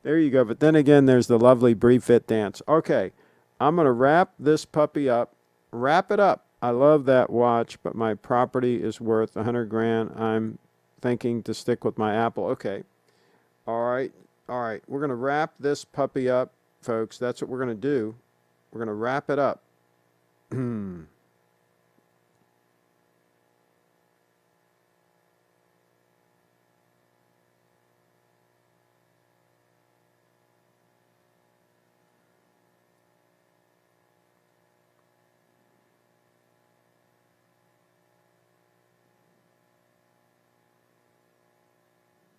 But then again, there's the lovely Brie Fit dance. Okay, I'm going to wrap this puppy up. Wrap it up. I love that watch, but my property is worth 100 grand. I'm thinking to stick with my Apple. Okay. All right. We're going to wrap this puppy up, folks. That's what we're going to do. We're going to wrap it up.